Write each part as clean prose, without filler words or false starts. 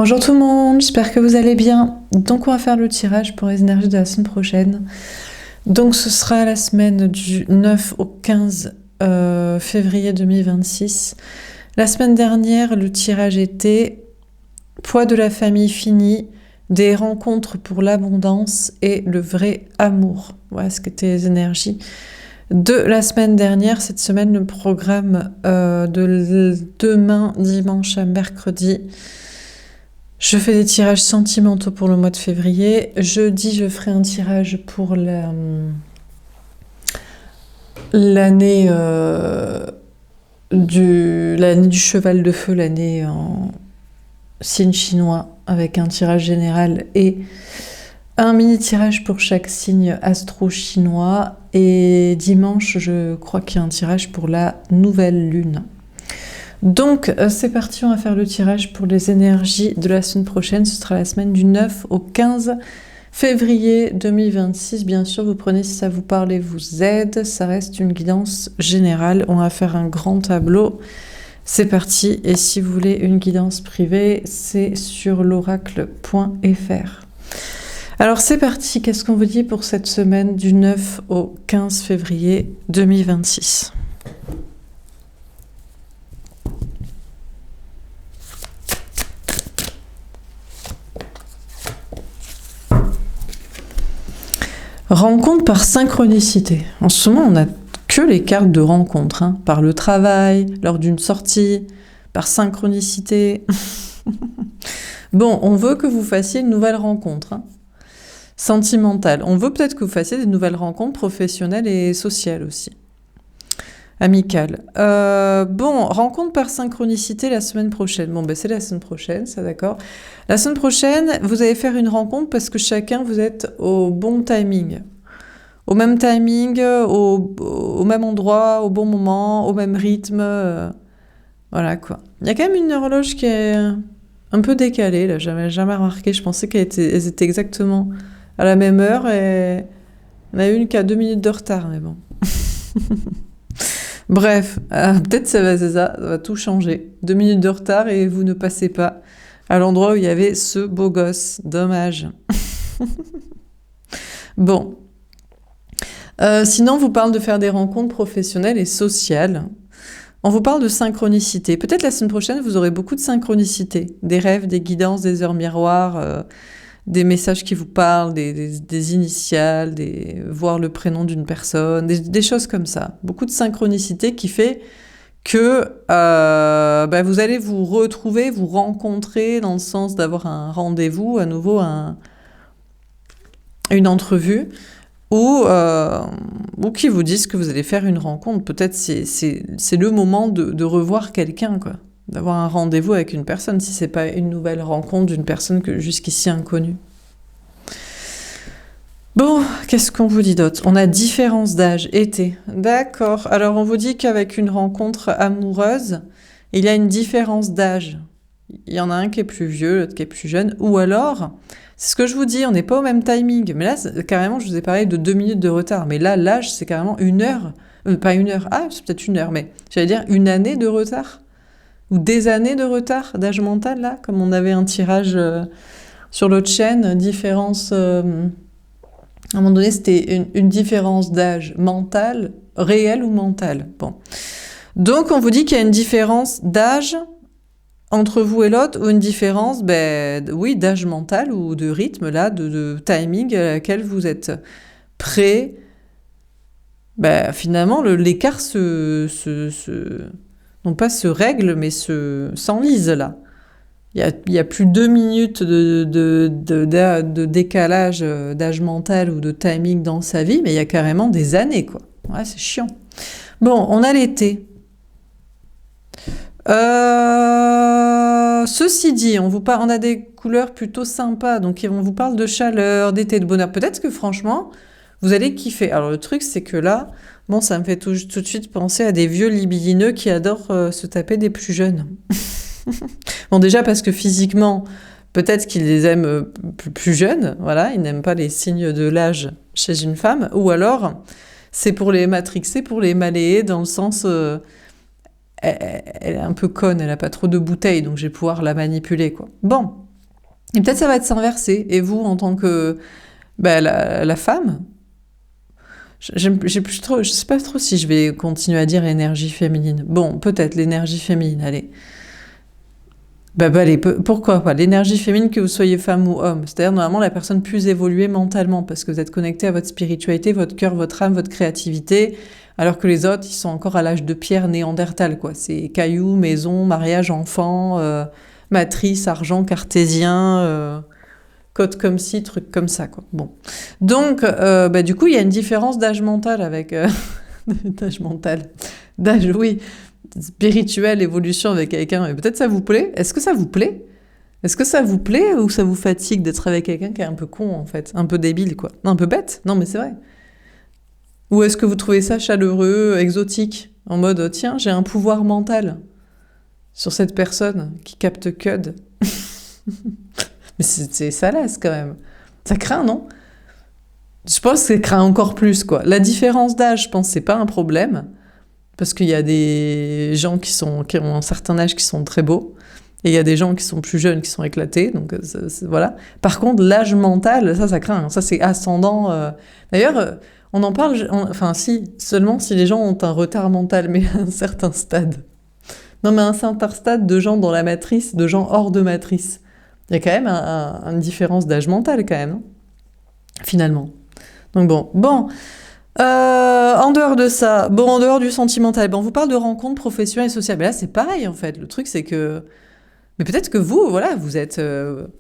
Bonjour tout le monde, j'espère que vous allez bien. Donc on va faire le tirage pour les énergies de la semaine prochaine. Donc ce sera la semaine du 9 au 15 février 2026. La semaine dernière, le tirage était poids de la famille fini, des rencontres pour l'abondance et le vrai amour. Voilà ce qu'étaient les énergies de la semaine dernière. Cette semaine, le programme de demain, dimanche à mercredi. Je fais des tirages sentimentaux pour le mois de février. Jeudi, je ferai un tirage pour l'année du cheval de feu, l'année en signe chinois, avec un tirage général et un mini tirage pour chaque signe astro-chinois. Et dimanche, je crois qu'il y a un tirage pour la nouvelle lune. Donc c'est parti, on va faire le tirage pour les énergies de la semaine prochaine. Ce sera la semaine du 9 au 15 février 2026. Bien sûr, vous prenez si ça vous parle et vous aide. Ça reste une guidance générale. On va faire un grand tableau. C'est parti. Et si vous voulez une guidance privée, c'est sur l'oracle.fr. Alors c'est parti. Qu'est-ce qu'on vous dit pour cette semaine du 9 au 15 février 2026 ? Rencontre par synchronicité. En ce moment, on n'a que les cartes de rencontre, par le travail, lors d'une sortie, par synchronicité. Bon, on veut que vous fassiez une nouvelle rencontre sentimentale. On veut peut-être que vous fassiez des nouvelles rencontres professionnelles et sociales aussi. Amicales. Bon, rencontre par synchronicité la semaine prochaine. Bon, c'est la semaine prochaine, ça d'accord. La semaine prochaine, vous allez faire une rencontre parce que chacun, vous êtes au bon timing. Au même timing, au même endroit, au bon moment, au même rythme. Voilà quoi. Il y a quand même une horloge qui est un peu décalée, là. J'avais jamais remarqué. Je pensais qu'elles étaient exactement à la même heure et on a une qui a 2 minutes de retard, mais bon. Bref, peut-être ça va tout changer. 2 minutes de retard et vous ne passez pas à l'endroit où il y avait ce beau gosse. Dommage. Bon. Sinon, on vous parle de faire des rencontres professionnelles et sociales. On vous parle de synchronicité. Peut-être la semaine prochaine, vous aurez beaucoup de synchronicité. Des rêves, des guidances, des heures miroirs, des messages qui vous parlent, des initiales, voir le prénom d'une personne, des choses comme ça. Beaucoup de synchronicité qui fait que vous allez vous retrouver, vous rencontrer dans le sens d'avoir un rendez-vous, à nouveau une entrevue, ou qui vous disent que vous allez faire une rencontre. Peut-être c'est le moment de revoir quelqu'un, quoi. D'avoir un rendez-vous avec une personne, si c'est pas une nouvelle rencontre d'une personne que jusqu'ici inconnue. Bon, qu'est-ce qu'on vous dit d'autre ? On a différence d'âge, été. D'accord. Alors, on vous dit qu'avec une rencontre amoureuse, il y a une différence d'âge. Il y en a un qui est plus vieux, l'autre qui est plus jeune. Ou alors, c'est ce que je vous dis, on n'est pas au même timing. Mais là, carrément, je vous ai parlé de 2 minutes de retard. Mais là, l'âge, c'est carrément 1 heure. Pas 1 heure. Ah, c'est peut-être 1 heure, mais j'allais dire 1 année de retard. Ou des années de retard d'âge mental, là. Comme on avait un tirage sur l'autre chaîne, différence... à un moment donné, c'était une différence d'âge mental, réel ou mental. Bon. Donc, on vous dit qu'il y a une différence d'âge entre vous et l'autre, ou une différence, d'âge mental ou de rythme, là, de timing à laquelle vous êtes prêt. Finalement, l'écart non pas se règle, mais s'enlise, là. Il y a plus de 2 minutes de décalage d'âge mental ou de timing dans sa vie, mais il y a carrément des années, quoi. Ouais, c'est chiant. Bon, on a l'été. Ceci dit, on a des couleurs plutôt sympas, donc on vous parle de chaleur, d'été, de bonheur. Peut-être que franchement, vous allez kiffer. Alors le truc, c'est que là, ça me fait tout de suite penser à des vieux libidineux qui adorent se taper des plus jeunes. Bon, déjà parce que physiquement, peut-être qu'ils les aiment plus jeunes, voilà, ils n'aiment pas les signes de l'âge chez une femme, ou alors c'est pour les matrixer, pour les malayer, dans le sens elle est un peu conne, elle a pas trop de bouteilles, donc je vais pouvoir la manipuler, quoi. Bon, Et peut-être ça va être s'inverser. Et vous, en tant que la femme, j'ai plus trop, je sais pas trop si je vais continuer à dire énergie féminine. Bon, peut-être l'énergie féminine, allez. Allez, pourquoi pas l'énergie féminine, que vous soyez femme ou homme. C'est-à-dire, normalement, la personne plus évoluée mentalement, parce que vous êtes connecté à votre spiritualité, votre cœur, votre âme, votre créativité, alors que les autres, ils sont encore à l'âge de pierre néandertal, quoi. C'est cailloux, maison, mariage, enfant, matrice, argent, cartésien, code comme ci, truc comme ça, quoi. Bon. Donc, du coup, il y a une différence d'âge mental avec... d'âge mental. D'âge, oui. Spirituelle, évolution avec quelqu'un. Et peut-être ça vous plaît. Est-ce que ça vous plaît? Est-ce que ça vous plaît ou ça vous fatigue d'être avec quelqu'un qui est un peu con, en fait? Un peu débile, quoi. Un peu bête? Non, mais c'est vrai. Ou est-ce que vous trouvez ça chaleureux, exotique? En mode, tiens, j'ai un pouvoir mental sur cette personne qui capte code. Mais c'est salace, quand même. Ça craint, non? Je pense que ça craint encore plus, quoi. La différence d'âge, je pense, c'est pas un problème. Parce qu'il y a des gens qui ont un certain âge qui sont très beaux. Et il y a des gens qui sont plus jeunes qui sont éclatés. Donc, voilà. Par contre, l'âge mental, ça craint. Ça, c'est ascendant. D'ailleurs, on en parle... Enfin, si, seulement si les gens ont un retard mental, mais à un certain stade. Non, mais à un certain stade de gens dans la matrice, de gens hors de matrice. Il y a quand même une différence d'âge mental, quand même. Hein, finalement. Donc bon. En dehors de ça, en dehors du sentimental, on vous parle de rencontres professionnelles et sociales. Mais là, c'est pareil, en fait. Le truc, c'est que... Mais peut-être que vous, voilà, vous êtes...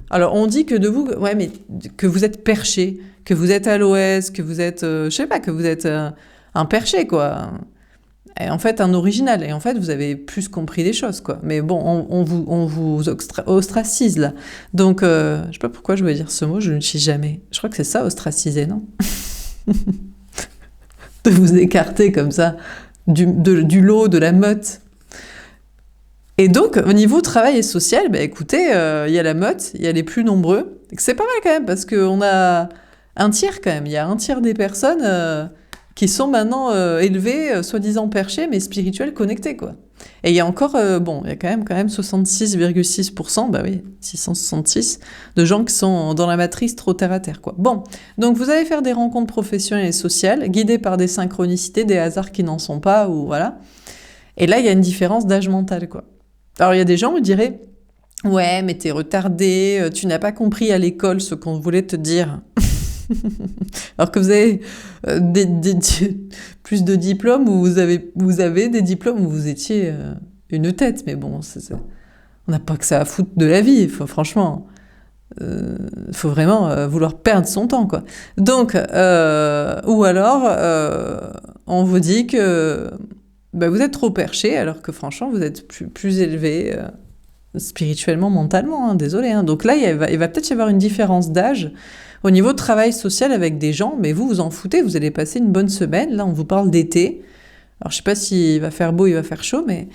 Alors, on dit que de vous... Ouais, mais que vous êtes perché, que vous êtes à l'ouest, que vous êtes... je sais pas, que vous êtes un perché, quoi. Et en fait, un original. Et en fait, vous avez plus compris les choses, quoi. Mais bon, on vous ostracise, là. Donc, je sais pas pourquoi je voulais dire ce mot, je ne l'utilise jamais. Je crois que c'est ça, ostraciser, non? De vous écarter comme ça du lot, de la meute. Et donc, au niveau travail et social, écoutez, il y a la meute, il y a les plus nombreux. C'est pas mal quand même, parce qu'on a un tiers quand même. Il y a un tiers des personnes qui sont maintenant élevées, soi-disant perchées, mais spirituelles, connectées, quoi. Et il y a encore, il y a quand même 66,6%, 666, de gens qui sont dans la matrice trop terre à terre, quoi. Bon, donc vous allez faire des rencontres professionnelles et sociales, guidées par des synchronicités, des hasards qui n'en sont pas, ou voilà. Et là, il y a une différence d'âge mental, quoi. Alors, il y a des gens qui diraient, ouais, mais t'es retardé, tu n'as pas compris à l'école ce qu'on voulait te dire. Alors que vous avez plus de diplômes, ou vous avez des diplômes où vous étiez une tête, mais bon, on n'a pas que ça à foutre de la vie, franchement. Faut vraiment vouloir perdre son temps, quoi. Donc, ou alors, on vous dit que vous êtes trop perché, alors que franchement, vous êtes plus élevé spirituellement, mentalement, hein, désolé. Hein. Donc là, il va peut-être y avoir une différence d'âge au niveau de travail social avec des gens, mais vous en foutez, vous allez passer une bonne semaine. Là, on vous parle d'été. Alors, je sais pas s'il va faire beau, il va faire chaud, mais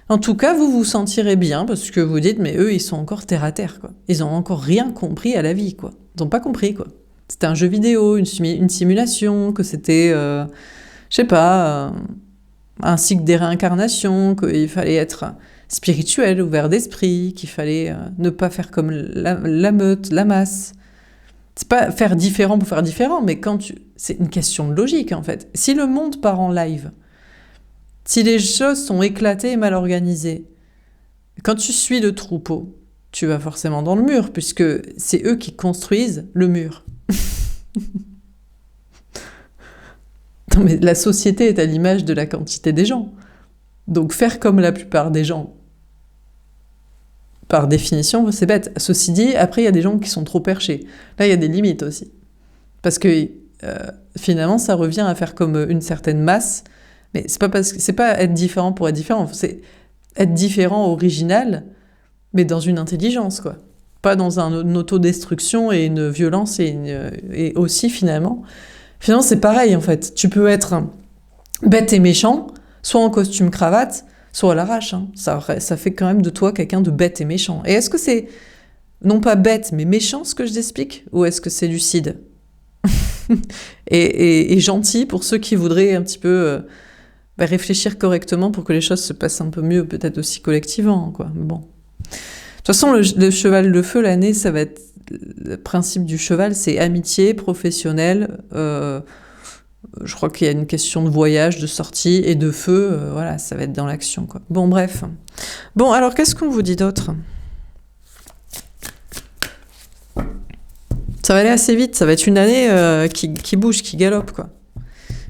en tout cas, vous vous sentirez bien parce que vous dites, mais eux, ils sont encore terre à terre, quoi. Ils ont encore rien compris à la vie, quoi. Ils n'ont pas compris, quoi. C'était un jeu vidéo, une simulation, que c'était, je sais pas, un cycle des réincarnations, qu'il fallait être spirituel, ouvert d'esprit, qu'il fallait ne pas faire comme la meute, la masse. C'est pas faire différent pour faire différent, mais c'est une question de logique, en fait. Si le monde part en live, si les choses sont éclatées et mal organisées, quand tu suis le troupeau, tu vas forcément dans le mur, puisque c'est eux qui construisent le mur. Non, mais la société est à l'image de la quantité des gens. Donc faire comme la plupart des gens, par définition, c'est bête. Ceci dit, après, il y a des gens qui sont trop perchés. Là, il y a des limites aussi. Parce que finalement, ça revient à faire comme une certaine masse. Mais c'est pas être différent pour être différent. C'est être différent, original, mais dans une intelligence, quoi. Pas dans une autodestruction et une violence et aussi, finalement, c'est pareil, en fait. Tu peux être bête et méchant, soit en costume cravate, soit à l'arrache. Hein. Ça fait quand même de toi quelqu'un de bête et méchant. Et est-ce que c'est non pas bête, mais méchant, ce que je t'explique, ou est-ce que c'est lucide et gentil pour ceux qui voudraient un petit peu réfléchir correctement pour que les choses se passent un peu mieux, peut-être aussi collectivement, quoi. Bon. De façon, le cheval de feu, l'année, ça va être... Le principe du cheval, c'est amitié, professionnel. Je crois qu'il y a une question de voyage, de sortie et de feu. Voilà, ça va être dans l'action, quoi. Bon, bref. Bon, alors, qu'est-ce qu'on vous dit d'autre ? Ça va aller assez vite. Ça va être une année qui bouge, qui galope, quoi.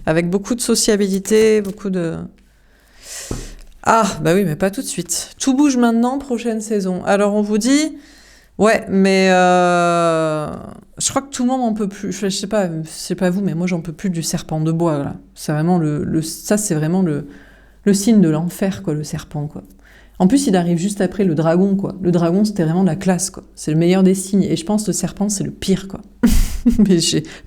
Avec beaucoup de sociabilité, beaucoup de... Ah, bah oui, mais pas tout de suite. Tout bouge maintenant, prochaine saison. Alors, on vous dit... Ouais, mais je crois que tout le monde en peut plus. Je sais pas vous, mais moi j'en peux plus du serpent de bois, là. C'est vraiment ça, c'est vraiment le signe de l'enfer, quoi, le serpent, quoi. En plus, il arrive juste après le dragon, quoi. Le dragon, c'était vraiment la classe, quoi. C'est le meilleur des signes. Et je pense que le serpent, c'est le pire, quoi. Mais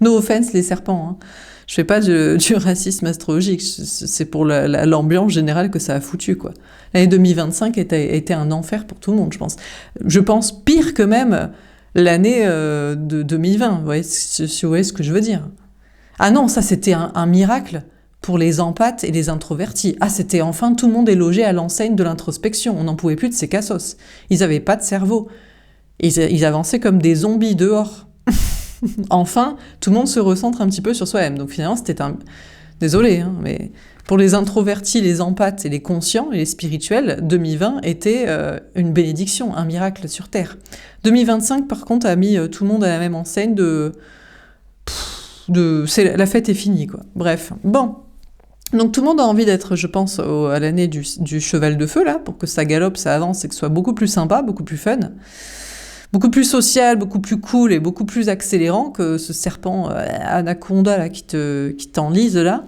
no offense, les serpents, hein. Je fais pas du racisme astrologique. C'est pour l'ambiance générale que ça a foutu, quoi. L'année 2025 était un enfer pour tout le monde, je pense. Je pense pire que même l'année de 2020. Vous voyez ce que je veux dire? Ah non, ça, c'était un miracle pour les empathes et les introvertis. Ah, c'était enfin tout le monde est logé à l'enseigne de l'introspection. On n'en pouvait plus de ces cassos. Ils n'avaient pas de cerveau. Ils avançaient comme des zombies dehors. Enfin, tout le monde se recentre un petit peu sur soi-même. Donc finalement, c'était un... Désolé, hein, mais pour les introvertis, les empathes et les conscients et les spirituels, 2020 était une bénédiction, un miracle sur Terre. 2025, par contre, a mis tout le monde à la même enseigne la fête est finie, quoi. Bref, bon. Donc tout le monde a envie d'être, je pense, à l'année du cheval de feu, là, pour que ça galope, ça avance et que ce soit beaucoup plus sympa, beaucoup plus fun. Beaucoup plus social, beaucoup plus cool et beaucoup plus accélérant que ce serpent anaconda là, qui t'enlise là.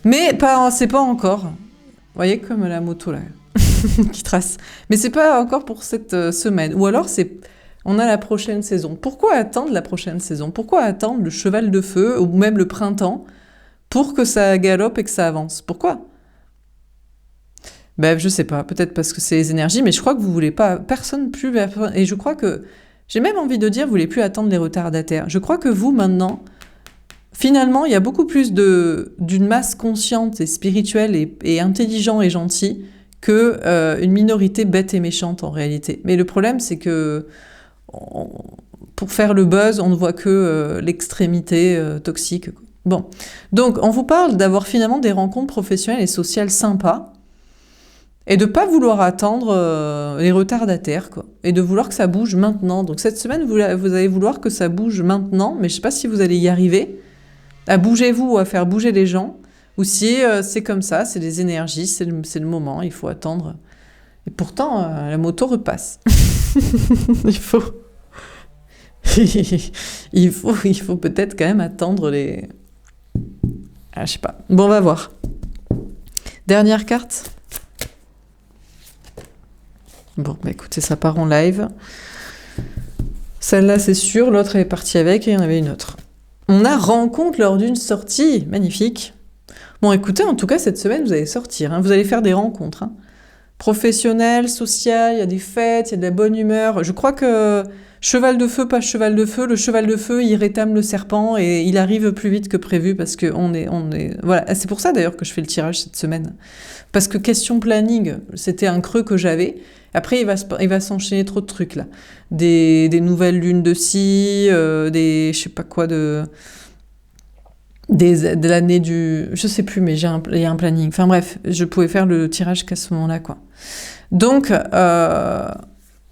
Mais c'est pas encore. Vous voyez comme la moto là, qui trace. Mais c'est pas encore pour cette semaine. Ou alors on a la prochaine saison. Pourquoi attendre la prochaine saison ? Pourquoi attendre le cheval de feu ou même le printemps pour que ça galope et que ça avance ? Pourquoi ? Ben, je sais pas, peut-être parce que c'est les énergies, mais je crois que vous voulez pas, personne plus, et je crois que, j'ai même envie de dire, vous voulez plus attendre les retardataires. Je crois que vous, maintenant, finalement, il y a beaucoup plus d'une masse consciente et spirituelle et intelligent et gentil que une minorité bête et méchante en réalité. Mais le problème, c'est que pour faire le buzz, on ne voit que l'extrémité toxique. Bon, donc on vous parle d'avoir finalement des rencontres professionnelles et sociales sympas, et de pas vouloir attendre les retardataires, quoi. Et de vouloir que ça bouge maintenant. Donc cette semaine, vous allez vouloir que ça bouge maintenant, mais je sais pas si vous allez y arriver, à bouger vous ou à faire bouger les gens, ou si c'est comme ça, c'est des énergies, c'est le moment, il faut attendre. Et pourtant, la moto repasse. il faut peut-être quand même attendre les... Ah, je sais pas. Bon, on va voir. Dernière carte. Bon, bah écoutez, ça part en live. Celle-là, c'est sûr. L'autre, elle est partie avec et il y en avait une autre. On a rencontre lors d'une sortie. Magnifique. Bon, écoutez, en tout cas, cette semaine, vous allez sortir. Hein. Vous allez faire des rencontres. Hein. Professionnelles, sociales, il y a des fêtes, il y a de la bonne humeur. Je crois que cheval de feu, pas cheval de feu. Le cheval de feu, il rétame le serpent et il arrive plus vite que prévu parce que on est... Voilà, c'est pour ça d'ailleurs que je fais le tirage cette semaine. Parce que question planning, c'était un creux que j'avais. Après, il va s'enchaîner trop de trucs, là. Des nouvelles lunes de scie, je sais pas quoi, de l'année du... Je sais plus, mais il y a un planning. Enfin bref, je pouvais faire le tirage qu'à ce moment-là, quoi. Donc,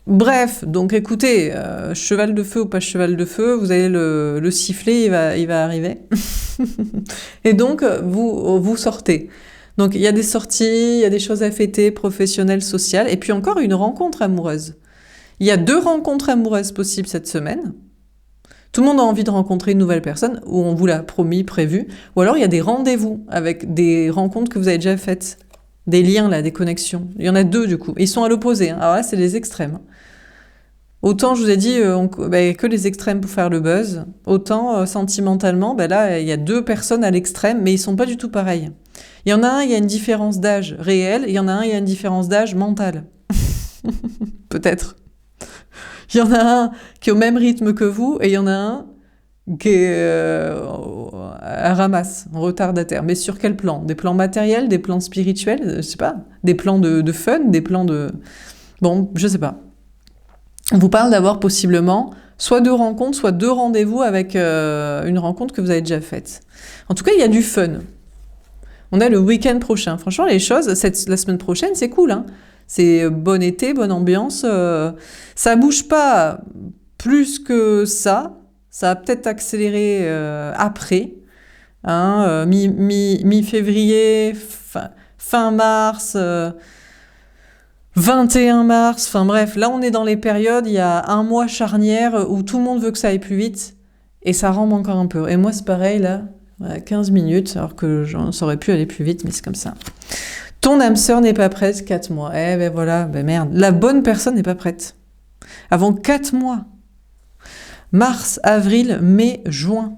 bref, donc écoutez, cheval de feu ou pas cheval de feu, vous allez le siffler, il va arriver. Et donc, vous sortez. Donc, il y a des sorties, il y a des choses à fêter, professionnelles, sociales, et puis encore une rencontre amoureuse. Il y a 2 rencontres amoureuses possibles cette semaine. Tout le monde a envie de rencontrer une nouvelle personne, ou on vous l'a promis, prévu. Ou alors, il y a des rendez-vous avec des rencontres que vous avez déjà faites. Des liens, là, des connexions. Il y en a 2, du coup. Ils sont à l'opposé. Hein. Alors là, c'est les extrêmes. Autant, je vous ai dit, que les extrêmes pour faire le buzz. Autant, sentimentalement, là, il y a 2 personnes à l'extrême, mais ils sont pas du tout pareils. Il y en a un, il y a une différence d'âge réelle, et il y en a un, il y a une différence d'âge mentale. Peut-être. Il y en a un qui est au même rythme que vous, et il y en a un qui est à ramasse, en retardataire. Mais sur quel plan ? Des plans matériels, des plans spirituels, je sais pas. Des plans de fun, des plans de... Bon, je sais pas. On vous parle d'avoir possiblement soit 2 rencontres, soit 2 rendez-vous avec une rencontre que vous avez déjà faite. En tout cas, il y a du fun. On a le week-end prochain. Franchement, les choses, la semaine prochaine, c'est cool, hein. C'est bon été, bonne ambiance. Ça bouge pas plus que ça. Ça va peut-être accélérer après. Hein, mi-février, fin mars, 21 mars. Enfin bref, là on est dans les périodes, il y a un mois charnière où tout le monde veut que ça aille plus vite. Et ça rampe encore un peu. Et moi c'est pareil là, 15 minutes, alors que ça aurait pu aller plus vite, mais c'est comme ça. Ton âme sœur n'est pas prête, 4 mois. Eh ben voilà, ben merde. La bonne personne n'est pas prête. Avant 4 mois. Mars, avril, mai, juin.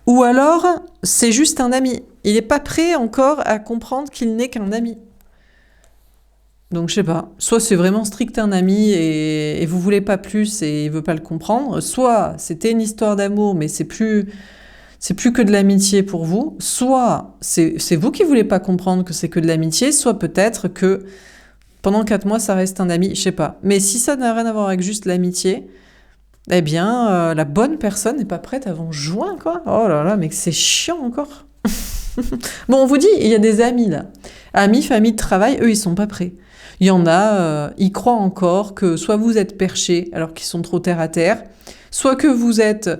Ou alors, c'est juste un ami. Il n'est pas prêt encore à comprendre qu'il n'est qu'un ami. Donc je sais pas. Soit c'est vraiment strict un ami et vous voulez pas plus et il veut pas le comprendre. Soit c'était une histoire d'amour, mais c'est plus que de l'amitié pour vous. Soit c'est vous qui voulez pas comprendre que c'est que de l'amitié. Soit peut-être que pendant 4 mois, ça reste un ami. Je sais pas. Mais si ça n'a rien à voir avec juste l'amitié, eh bien, la bonne personne n'est pas prête avant juin, quoi. Oh là là, mais c'est chiant encore. Bon, on vous dit, il y a des amis, là. Amis, famille de travail, eux, ils sont pas prêts. Il y en a, ils croient encore que soit vous êtes perchés, alors qu'ils sont trop terre à terre, soit que vous êtes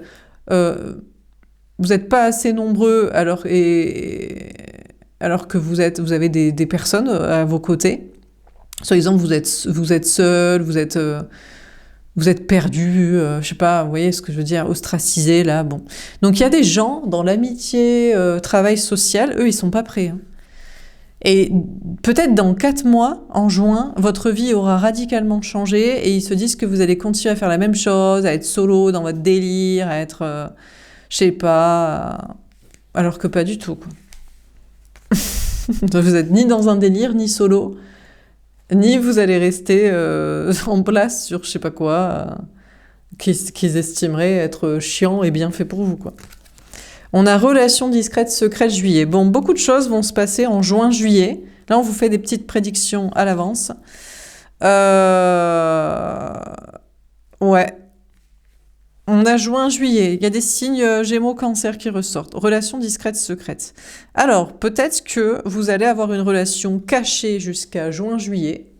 pas assez nombreux, alors que vous avez des personnes à vos côtés. Soit exemple, vous êtes seul, vous êtes perdu, je sais pas, vous voyez ce que je veux dire, ostracisé, là, bon. Donc il y a des gens, dans l'amitié, travail social, eux, ils sont pas prêts. Hein. Et peut-être dans 4 mois, en juin, votre vie aura radicalement changé et ils se disent que vous allez continuer à faire la même chose, à être solo dans votre délire, à être, je sais pas, alors que pas du tout, quoi. Vous êtes ni dans un délire, ni solo, ni vous allez rester en place sur je sais pas quoi, qu'ils estimeraient être chiant et bien fait pour vous, quoi. On a relation discrète, secrète, juillet. Bon, beaucoup de choses vont se passer en juin, juillet. Là, on vous fait des petites prédictions à l'avance. Ouais. On a juin, juillet. Il y a des signes Gémeaux, Cancer qui ressortent. Relation discrète, secrète. Alors, peut-être que vous allez avoir une relation cachée jusqu'à juin, juillet.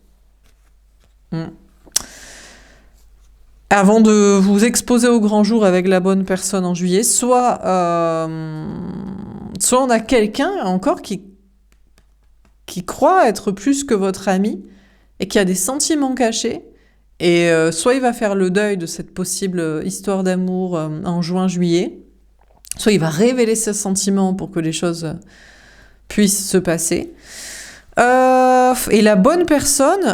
Avant de vous exposer au grand jour avec la bonne personne en juillet, soit on a quelqu'un encore qui croit être plus que votre ami et qui a des sentiments cachés, et soit il va faire le deuil de cette possible histoire d'amour en juin-juillet, soit il va révéler ses sentiments pour que les choses puissent se passer. Et la bonne personne,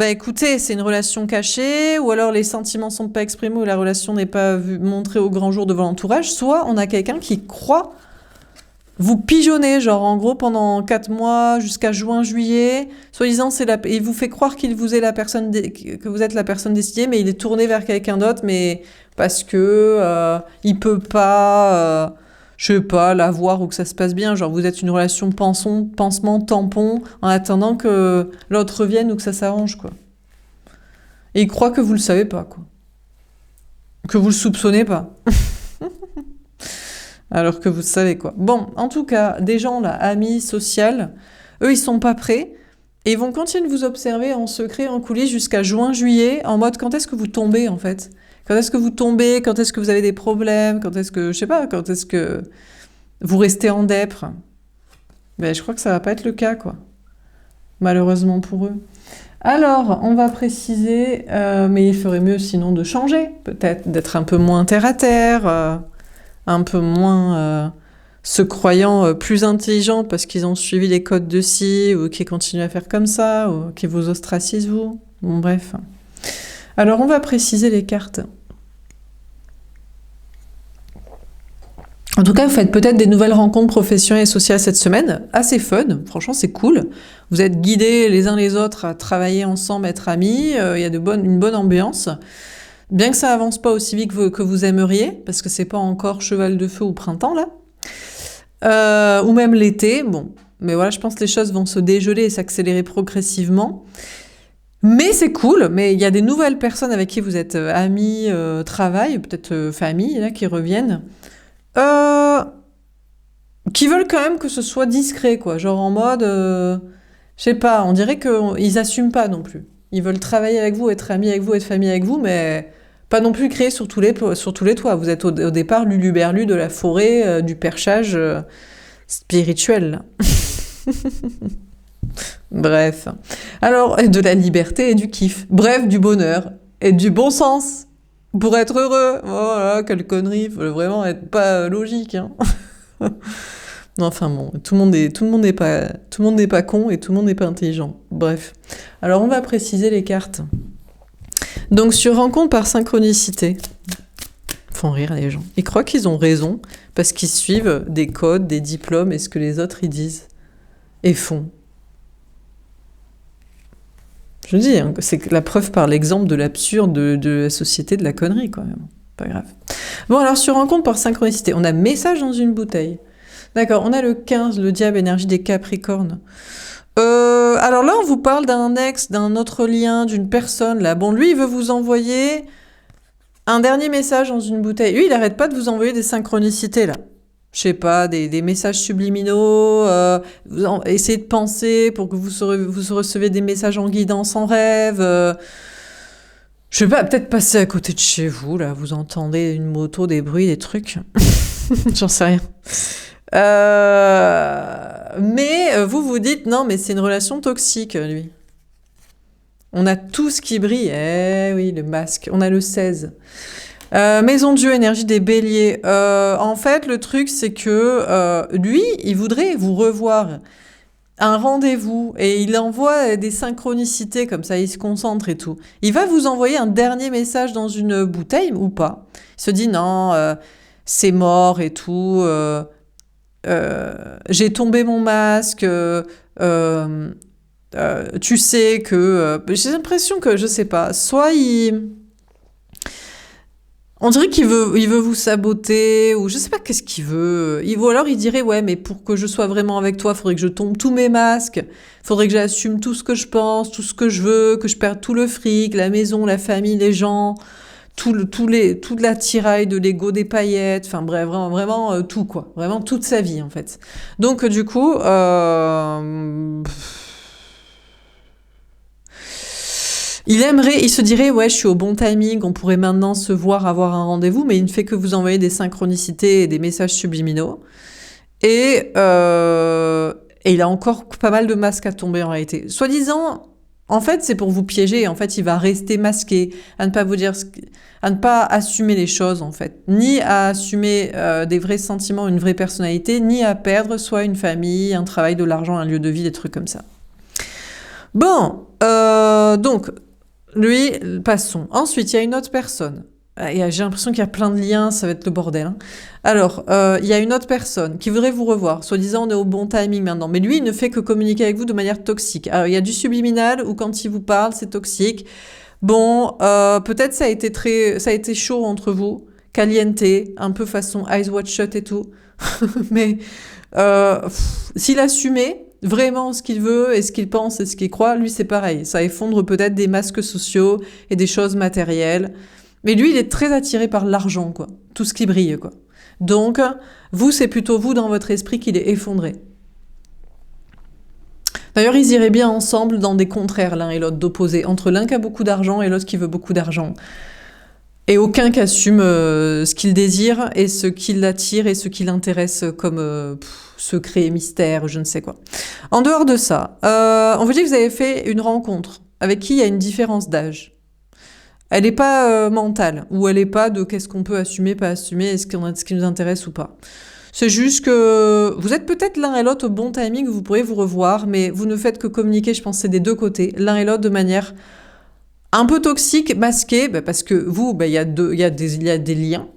écoutez, c'est une relation cachée, ou alors les sentiments sont pas exprimés, ou la relation n'est pas montrée au grand jour devant l'entourage, soit on a quelqu'un qui croit vous pigeonner, genre en gros pendant 4 mois jusqu'à juin, juillet, soi-disant il vous fait croire qu'il vous est que vous êtes la personne décidée, mais il est tourné vers quelqu'un d'autre, mais parce que il peut pas... je sais pas, la voir ou que ça se passe bien, genre vous êtes une relation pansement, tampon, en attendant que l'autre vienne ou que ça s'arrange, quoi. Et il croit que vous le savez pas, quoi. Que vous le soupçonnez pas. Alors que vous le savez, quoi. Bon, en tout cas, des gens là, amis, social, eux ils sont pas prêts, et ils vont continuer de vous observer en secret, en coulisses, jusqu'à juin, juillet, en mode quand est-ce que vous tombez, en fait ? Quand est-ce que vous tombez ? Quand est-ce que vous avez des problèmes ? Quand est-ce que, je sais pas, quand est-ce que vous restez en dèpre ? Ben, je crois que ça va pas être le cas, quoi. Malheureusement pour eux. Alors, on va préciser, mais il ferait mieux sinon de changer, peut-être, d'être un peu moins terre à terre, un peu moins se croyant plus intelligents parce qu'ils ont suivi les codes de ci, ou qui continuent à faire comme ça, ou qui vous ostracisent, vous. Bon, bref. Alors, on va préciser les cartes. En tout cas, vous faites peut-être des nouvelles rencontres professionnelles et sociales cette semaine. Assez fun, franchement, c'est cool. Vous êtes guidés les uns les autres à travailler ensemble, être amis. Il y a une bonne ambiance. Bien que ça avance pas aussi vite que vous aimeriez, parce que c'est pas encore cheval de feu ou printemps, là. Ou même l'été, bon. Mais voilà, je pense que les choses vont se dégeler et s'accélérer progressivement. Mais c'est cool, mais il y a des nouvelles personnes avec qui vous êtes amis, travail, peut-être famille, là, qui reviennent, euh, qui veulent quand même que ce soit discret, quoi. Genre en mode, je sais pas, on dirait qu'ils assument pas non plus. Ils veulent travailler avec vous, être amis avec vous, être famille avec vous, mais pas non plus créer sur tous les toits. Vous êtes au départ l'uluberlu de la forêt, du perchage spirituel, là. Bref. Alors, de la liberté et du kiff. Bref, du bonheur et du bon sens. Pour être heureux. Voilà, quelle connerie. Faut vraiment être pas logique, hein. Non, enfin bon, tout le monde n'est pas con et tout le monde n'est pas intelligent. Bref. Alors, on va préciser les cartes. Donc, sur rencontre par synchronicité. Font rire les gens. Ils croient qu'ils ont raison parce qu'ils suivent des codes, des diplômes et ce que les autres y disent et font. Je dis, hein, c'est la preuve par l'exemple de l'absurde de la société de la connerie, quand même. Pas grave. Bon, alors, sur rencontre par synchronicité, on a message dans une bouteille. D'accord, on a le 15, le diable, énergie des Capricornes. Alors là, on vous parle d'un ex, d'un autre lien, d'une personne, là. Bon, lui, il veut vous envoyer un dernier message dans une bouteille. Lui, il arrête pas de vous envoyer des synchronicités, là. Je sais pas, des messages subliminaux, essayez de penser pour que vous recevez des messages en guidance en rêve. Je sais pas, peut-être passer à côté de chez vous, là, vous entendez une moto, des bruits, des trucs. J'en sais rien. Mais vous vous dites, non, mais c'est une relation toxique, lui. On a tout ce qui brille. Eh oui, le masque. On a le 16. Maison de Dieu, énergie des béliers. En fait, le truc, c'est que lui, il voudrait vous revoir. Un rendez-vous, et il envoie des synchronicités, comme ça, il se concentre et tout. Il va vous envoyer un dernier message dans une bouteille, ou pas. Il se dit, non, c'est mort et tout. J'ai tombé mon masque. Tu sais que... j'ai l'impression que, je sais pas, soit il... On dirait qu'il veut vous saboter, ou je sais pas qu'est-ce qu'il veut. Ou alors il dirait, ouais, mais pour que je sois vraiment avec toi, faudrait que je tombe tous mes masques, faudrait que j'assume tout ce que je pense, tout ce que je veux, que je perde tout le fric, la maison, la famille, les gens, toute l'attirail de l'ego, des paillettes, enfin bref, vraiment tout, quoi. Vraiment toute sa vie, en fait. Donc, du coup, il se dirait, ouais, je suis au bon timing, on pourrait maintenant se voir, avoir un rendez-vous, mais il ne fait que vous envoyer des synchronicités et des messages subliminaux. Et il a encore pas mal de masques à tomber en réalité. Soi-disant, en fait, c'est pour vous piéger. En fait, il va rester masqué, à ne pas vous dire, à ne pas assumer les choses, en fait. Ni à assumer des vrais sentiments, une vraie personnalité, ni à perdre soit une famille, un travail, de l'argent, un lieu de vie, des trucs comme ça. Bon, donc... Lui, passons. Ensuite, il y a une autre personne. J'ai l'impression qu'il y a plein de liens, ça va être le bordel, hein. Alors, il y a une autre personne qui voudrait vous revoir. Soi-disant, on est au bon timing maintenant. Mais lui, il ne fait que communiquer avec vous de manière toxique. Alors, il y a du subliminal où quand il vous parle, c'est toxique. Bon, peut-être ça a été chaud entre vous. Caliente, un peu façon Eyes Wide Shut et tout. Mais s'il assumait vraiment ce qu'il veut et ce qu'il pense et ce qu'il croit, lui c'est pareil. Ça effondre peut-être des masques sociaux et des choses matérielles. Mais lui, il est très attiré par l'argent, quoi. Tout ce qui brille, quoi. Donc, vous, c'est plutôt vous dans votre esprit qu'il est effondré. D'ailleurs, ils iraient bien ensemble dans des contraires, l'un et l'autre, d'opposés. Entre l'un qui a beaucoup d'argent et l'autre qui veut beaucoup d'argent. Et aucun qui assume ce qu'il désire et ce qui l'attire et ce qui l'intéresse comme secret, mystère, je ne sais quoi. En dehors de ça, on vous dit que vous avez fait une rencontre avec qui il y a une différence d'âge. Elle n'est pas mentale, ou elle n'est pas de qu'est-ce qu'on peut assumer, pas assumer, est-ce qui nous intéresse ou pas. C'est juste que vous êtes peut-être l'un et l'autre au bon timing, vous pourrez vous revoir, mais vous ne faites que communiquer, je pense, c'est des deux côtés, l'un et l'autre de manière un peu toxique, masquée, parce que vous, il y a des liens,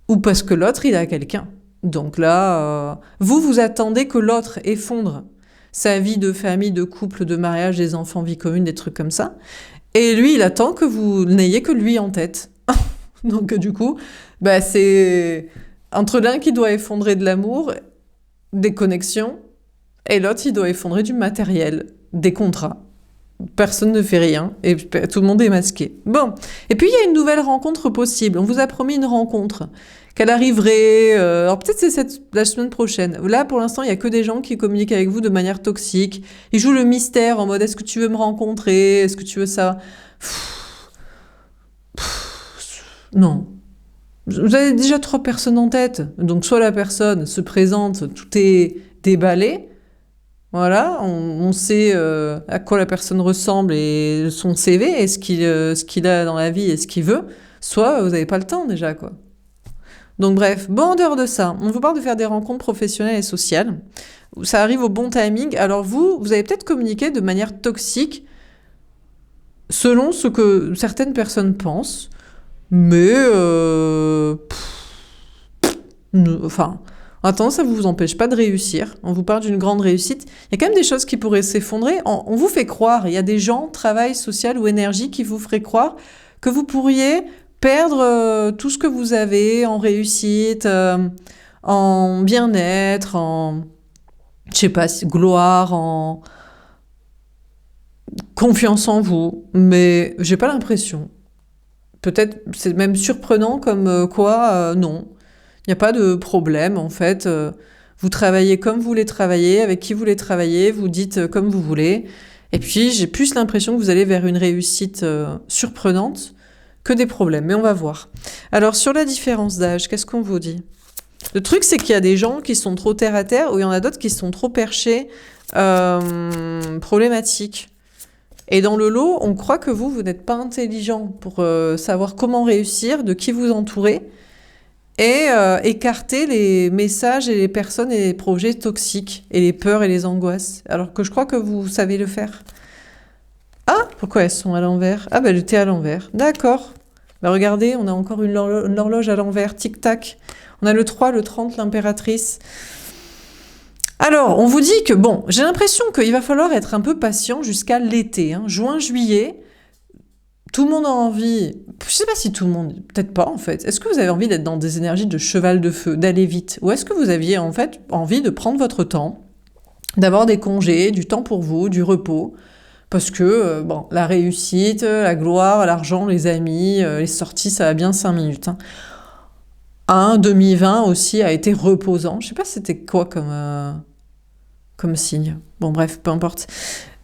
ou parce que l'autre, il a quelqu'un. Donc là, vous attendez que l'autre effondre sa vie de famille, de couple, de mariage, des enfants, vie commune, des trucs comme ça. Et lui, il attend que vous n'ayez que lui en tête. Donc du coup, c'est entre l'un qui doit effondrer de l'amour, des connexions, et l'autre, il doit effondrer du matériel, des contrats. personne ne fait rien et tout le monde est masqué. Bon, et puis il y a une nouvelle rencontre possible. On vous a promis une rencontre, qu'elle arriverait. Alors peut-être c'est la semaine prochaine. Là, pour l'instant, il y a que des gens qui communiquent avec vous de manière toxique. Ils jouent le mystère en mode est-ce que tu veux me rencontrer? Est-ce que tu veux ça? Non. Vous avez déjà 3 personnes en tête. Donc soit la personne se présente, tout est déballé. Voilà, on sait à quoi la personne ressemble et son CV et ce qu'il a dans la vie et ce qu'il veut. Soit vous n'avez pas le temps déjà, quoi. Donc bref, bon, en dehors de ça, on vous parle de faire des rencontres professionnelles et sociales. Ça arrive au bon timing. Alors vous avez peut-être communiqué de manière toxique selon ce que certaines personnes pensent. Mais, enfin, attends, ça ne vous empêche pas de réussir. On vous parle d'une grande réussite. Il y a quand même des choses qui pourraient s'effondrer. On vous fait croire, il y a des gens, travail, social ou énergie qui vous feraient croire que vous pourriez perdre tout ce que vous avez en réussite, en bien-être, en, je sais pas, gloire, en confiance en vous. Mais j'ai pas l'impression. Peut-être, c'est même surprenant comme quoi, non. Il n'y a pas de problème, en fait. Vous travaillez comme vous voulez travailler, avec qui vous voulez travailler, vous dites comme vous voulez. Et puis, j'ai plus l'impression que vous allez vers une réussite surprenante que des problèmes. Mais on va voir. Alors, sur la différence d'âge, qu'est-ce qu'on vous dit? Le truc, c'est qu'il y a des gens qui sont trop terre à terre, ou il y en a d'autres qui sont trop perchés, problématiques. Et dans le lot, on croit que vous n'êtes pas intelligent pour savoir comment réussir, de qui vous entourez, et écarter les messages et les personnes et les projets toxiques, et les peurs et les angoisses. Alors que je crois que vous savez le faire. Ah, pourquoi elles sont à l'envers? Ah, ben, le thé à l'envers. D'accord. Ben, regardez, on a encore une horloge à l'envers, tic-tac. On a le 3, le 30, l'impératrice. Alors, on vous dit que, bon, j'ai l'impression qu'il va falloir être un peu patient jusqu'à l'été, hein, juin, juillet. Tout le monde a envie, je sais pas si tout le monde, peut-être pas en fait. Est-ce que vous avez envie d'être dans des énergies de cheval de feu, d'aller vite? Ou est-ce que vous aviez en fait envie de prendre votre temps, d'avoir des congés, du temps pour vous, du repos? Parce que, bon, la réussite, la gloire, l'argent, les amis, les sorties, ça va bien 5 minutes. Hein. Un 2020 aussi a été reposant. Je sais pas c'était quoi comme signe. Bon bref, peu importe.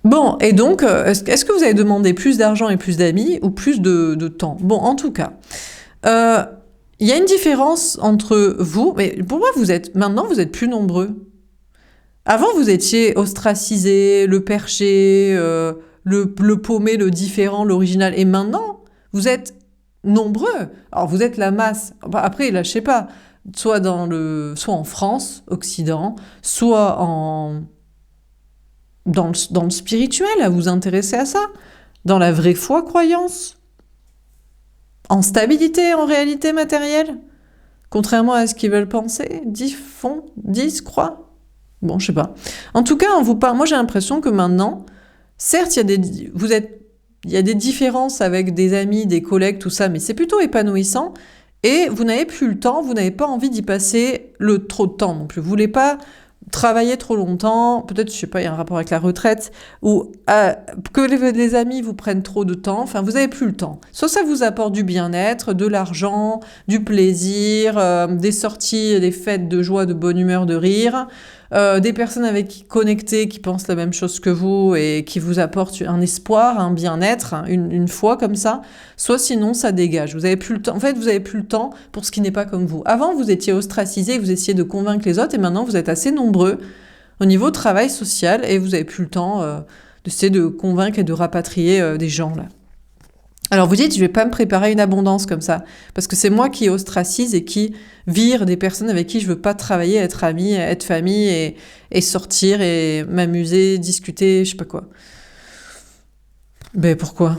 Bon, et donc, est-ce que vous avez demandé plus d'argent et plus d'amis ou plus de temps? Bon, en tout cas, il y a une différence entre vous, mais pour moi, maintenant, vous êtes plus nombreux. Avant, vous étiez ostracisé, le perché, le paumé, le différent, l'original, et maintenant, vous êtes nombreux. Alors, vous êtes la masse. Après, là, je sais pas, soit en France, Occident, soit dans le spirituel, à vous intéresser à ça, dans la vraie foi, croyance, en stabilité, en réalité matérielle, contrairement à ce qu'ils veulent penser, disent, croient. Bon, je sais pas. En tout cas, moi j'ai l'impression que maintenant, certes, il y a des différences avec des amis, des collègues, tout ça, mais c'est plutôt épanouissant. Et vous n'avez plus le temps, vous n'avez pas envie d'y passer trop de temps non plus. Vous voulez pas travailler trop longtemps, peut-être, je sais pas, il y a un rapport avec la retraite, ou que les amis vous prennent trop de temps, enfin, vous n'avez plus le temps. Soit ça vous apporte du bien-être, de l'argent, du plaisir, des sorties, des fêtes de joie, de bonne humeur, de rire, des personnes avec qui connecter, qui pensent la même chose que vous et qui vous apportent un espoir, un bien-être, une foi comme ça, soit sinon ça dégage. Vous avez plus le temps. En fait, vous avez plus le temps pour ce qui n'est pas comme vous. Avant, vous étiez ostracisé, vous essayez de convaincre les autres, et maintenant vous êtes assez nombreux au niveau travail social et vous avez plus le temps d'essayer de convaincre et de rapatrier des gens là. Alors vous dites, je vais pas me préparer une abondance comme ça, parce que c'est moi qui ostracise et qui vire des personnes avec qui je veux pas travailler, être ami, être famille et sortir et m'amuser, discuter, je sais pas quoi. Ben pourquoi?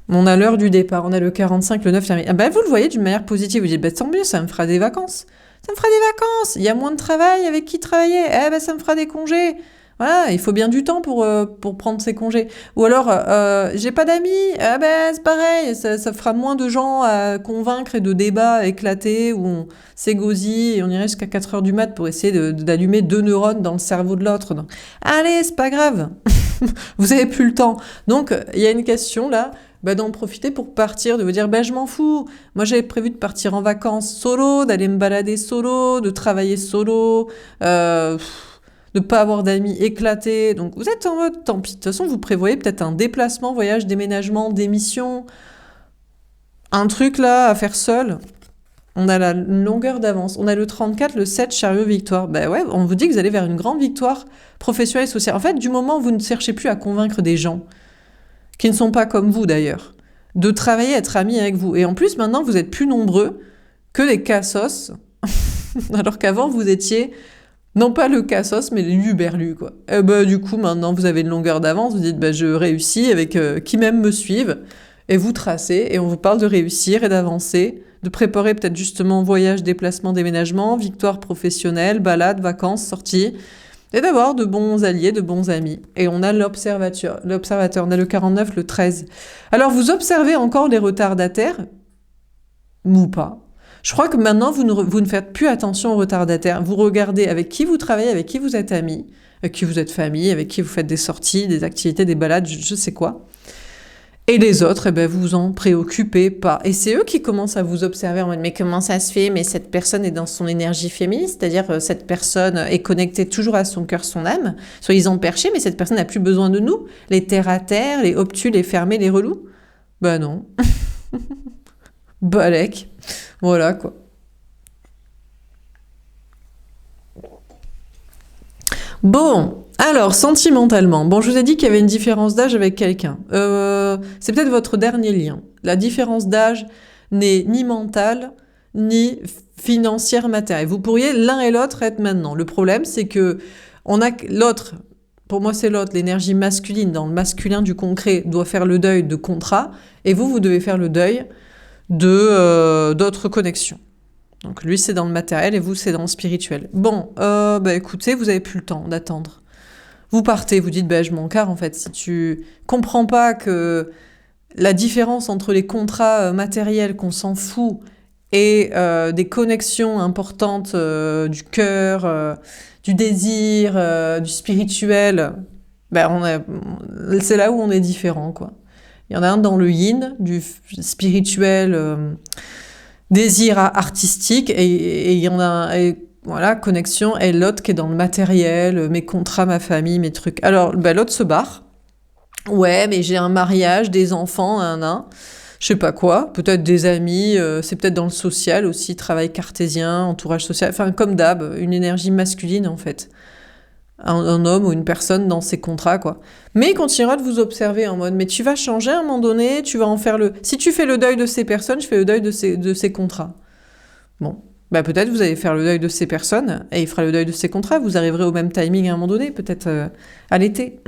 On a l'heure du départ, on a le 45, le 9, ah ben vous le voyez d'une manière positive, vous dites, ben tant mieux, ça me fera des vacances. Ça me fera des vacances, il y a moins de travail, avec qui travailler? Eh ben ça me fera des congés. Voilà, il faut bien du temps pour prendre ses congés. Ou alors, j'ai pas d'amis, ah ben c'est pareil, ça fera moins de gens à convaincre et de débats éclatés où on s'égosille et on irait jusqu'à 4 heures du mat pour essayer d'allumer 2 neurones dans le cerveau de l'autre. Donc, allez, c'est pas grave. Vous avez plus le temps. Donc, il y a une question là, d'en profiter pour partir, de vous dire, je m'en fous. Moi, j'avais prévu de partir en vacances solo, d'aller me balader solo, de travailler solo, de pas avoir d'amis éclatés. Donc, vous êtes en mode, tant pis. De toute façon, vous prévoyez peut-être un déplacement, voyage, déménagement, démission, un truc là à faire seul. On a la longueur d'avance. On a le 34, le 7, chariot victoire. Ouais, on vous dit que vous allez vers une grande victoire professionnelle et sociale. En fait, du moment où vous ne cherchez plus à convaincre des gens, qui ne sont pas comme vous d'ailleurs, de travailler, être amis avec vous. Et en plus, maintenant, vous êtes plus nombreux que les cassos, alors qu'avant, vous étiez, non pas le cassos, mais l'uberlu, quoi. Et du coup, maintenant, vous avez une longueur d'avance. Vous dites, je réussis avec qui même me suivent. Et vous tracez, et on vous parle de réussir et d'avancer, de préparer peut-être justement voyage, déplacement, déménagement, victoire professionnelle, balade, vacances, sorties, et d'avoir de bons alliés, de bons amis. Et on a l'observateur, on a le 49, le 13. Alors vous observez encore les retardataires, ou pas. Je crois que maintenant, vous ne faites plus attention aux retardataires. Vous regardez avec qui vous travaillez, avec qui vous êtes amis, avec qui vous êtes famille, avec qui vous faites des sorties, des activités, des balades, je sais quoi. Et les autres, vous vous en préoccupez pas. Et c'est eux qui commencent à vous observer en mode, mais comment ça se fait? Mais cette personne est dans son énergie féminine, c'est-à-dire cette personne est connectée toujours à son cœur, son âme. Soyez-en perchés, mais cette personne n'a plus besoin de nous. Les terre à terre, les obtus, les fermés, les relous. Non. Balèque. Voilà, quoi. Bon, alors, sentimentalement. Bon, je vous ai dit qu'il y avait une différence d'âge avec quelqu'un. C'est peut-être votre dernier lien. La différence d'âge n'est ni mentale, ni financière, matérielle. Vous pourriez l'un et l'autre être maintenant. Le problème, c'est que on a l'autre, pour moi c'est l'autre, l'énergie masculine, dans le masculin du concret, doit faire le deuil de contrat, et vous devez faire le deuil d'autres connexions. Donc lui, c'est dans le matériel, et vous, c'est dans le spirituel. Bon, écoutez, vous avez plus le temps d'attendre. Vous partez, vous dites, je m'en carre en fait. Si tu comprends pas que la différence entre les contrats matériels qu'on s'en fout et des connexions importantes du cœur, du désir, du spirituel, c'est là où on est différent, quoi. Il y en a un dans le yin, du spirituel, désir artistique, et il y en a... Voilà, connexion, et l'autre qui est dans le matériel, mes contrats, ma famille, mes trucs. Alors, l'autre se barre. Ouais, mais j'ai un mariage, des enfants, je sais pas quoi, peut-être des amis, c'est peut-être dans le social aussi, travail cartésien, entourage social, enfin, comme d'hab, une énergie masculine, en fait. Un homme ou une personne dans ses contrats, quoi. Mais il continuera de vous observer en mode, mais tu vas changer à un moment donné, tu vas en faire Si tu fais le deuil de ces personnes, je fais le deuil de ces contrats. Bon. Peut-être vous allez faire le deuil de ces personnes et il fera le deuil de ces contrats. Vous arriverez au même timing à un moment donné, peut-être à l'été.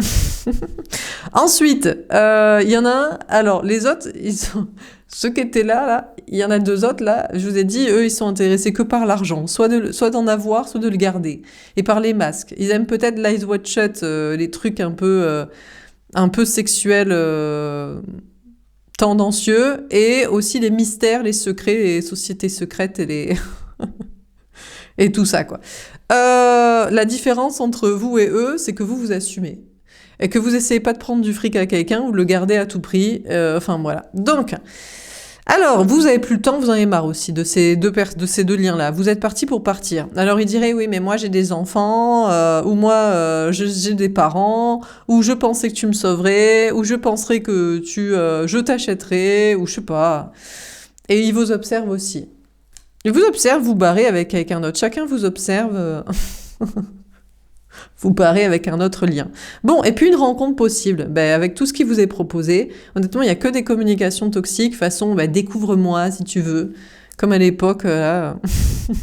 Ensuite, il y en a un. Alors, les autres, ceux qui étaient là, il y en a deux autres, là. Je vous ai dit, eux, ils sont intéressés que par l'argent. Soit d'en avoir, soit de le garder. Et par les masques. Ils aiment peut-être l'eyes wide shut, les trucs un peu sexuels, tendancieux. Et aussi les mystères, les secrets, les sociétés secrètes et les... et tout ça, quoi. La différence entre vous et eux, c'est que vous assumez. Et que vous essayez pas de prendre du fric à quelqu'un ou de le garder à tout prix. Voilà. Donc, alors, vous avez plus le temps, vous en avez marre aussi de ces deux liens-là. Vous êtes parti pour partir. Alors, il dirait, oui, mais moi, j'ai des enfants, ou moi, j'ai des parents, ou je pensais que tu me sauverais, ou je penserais que je t'achèterais, ou je sais pas. Et il vous observe aussi. Il vous observe, vous barrez avec quelqu'un d'autre. Chacun vous observe, vous barrez avec un autre lien. Bon, et puis une rencontre possible. Avec tout ce qui vous est proposé, honnêtement, il n'y a que des communications toxiques, façon, découvre-moi si tu veux. Comme à l'époque, là,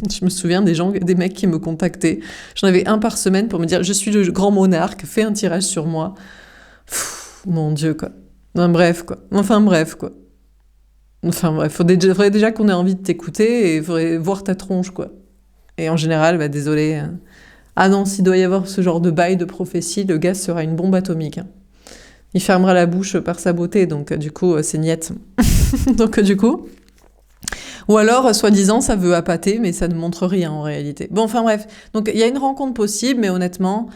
je me souviens des mecs qui me contactaient. J'en avais un par semaine pour me dire, je suis le grand monarque, fais un tirage sur moi. Mon Dieu, quoi. Bref, quoi. Faudrait déjà qu'on ait envie de t'écouter et il faudrait voir ta tronche, quoi. Et en général, désolé. Ah non, s'il doit y avoir ce genre de bail de prophétie, le gars sera une bombe atomique. Il fermera la bouche par sa beauté, donc du coup, c'est niette. Donc du coup... Ou alors, soi-disant, ça veut appâter, mais ça ne montre rien en réalité. Bon, bref. Donc il y a une rencontre possible, mais honnêtement...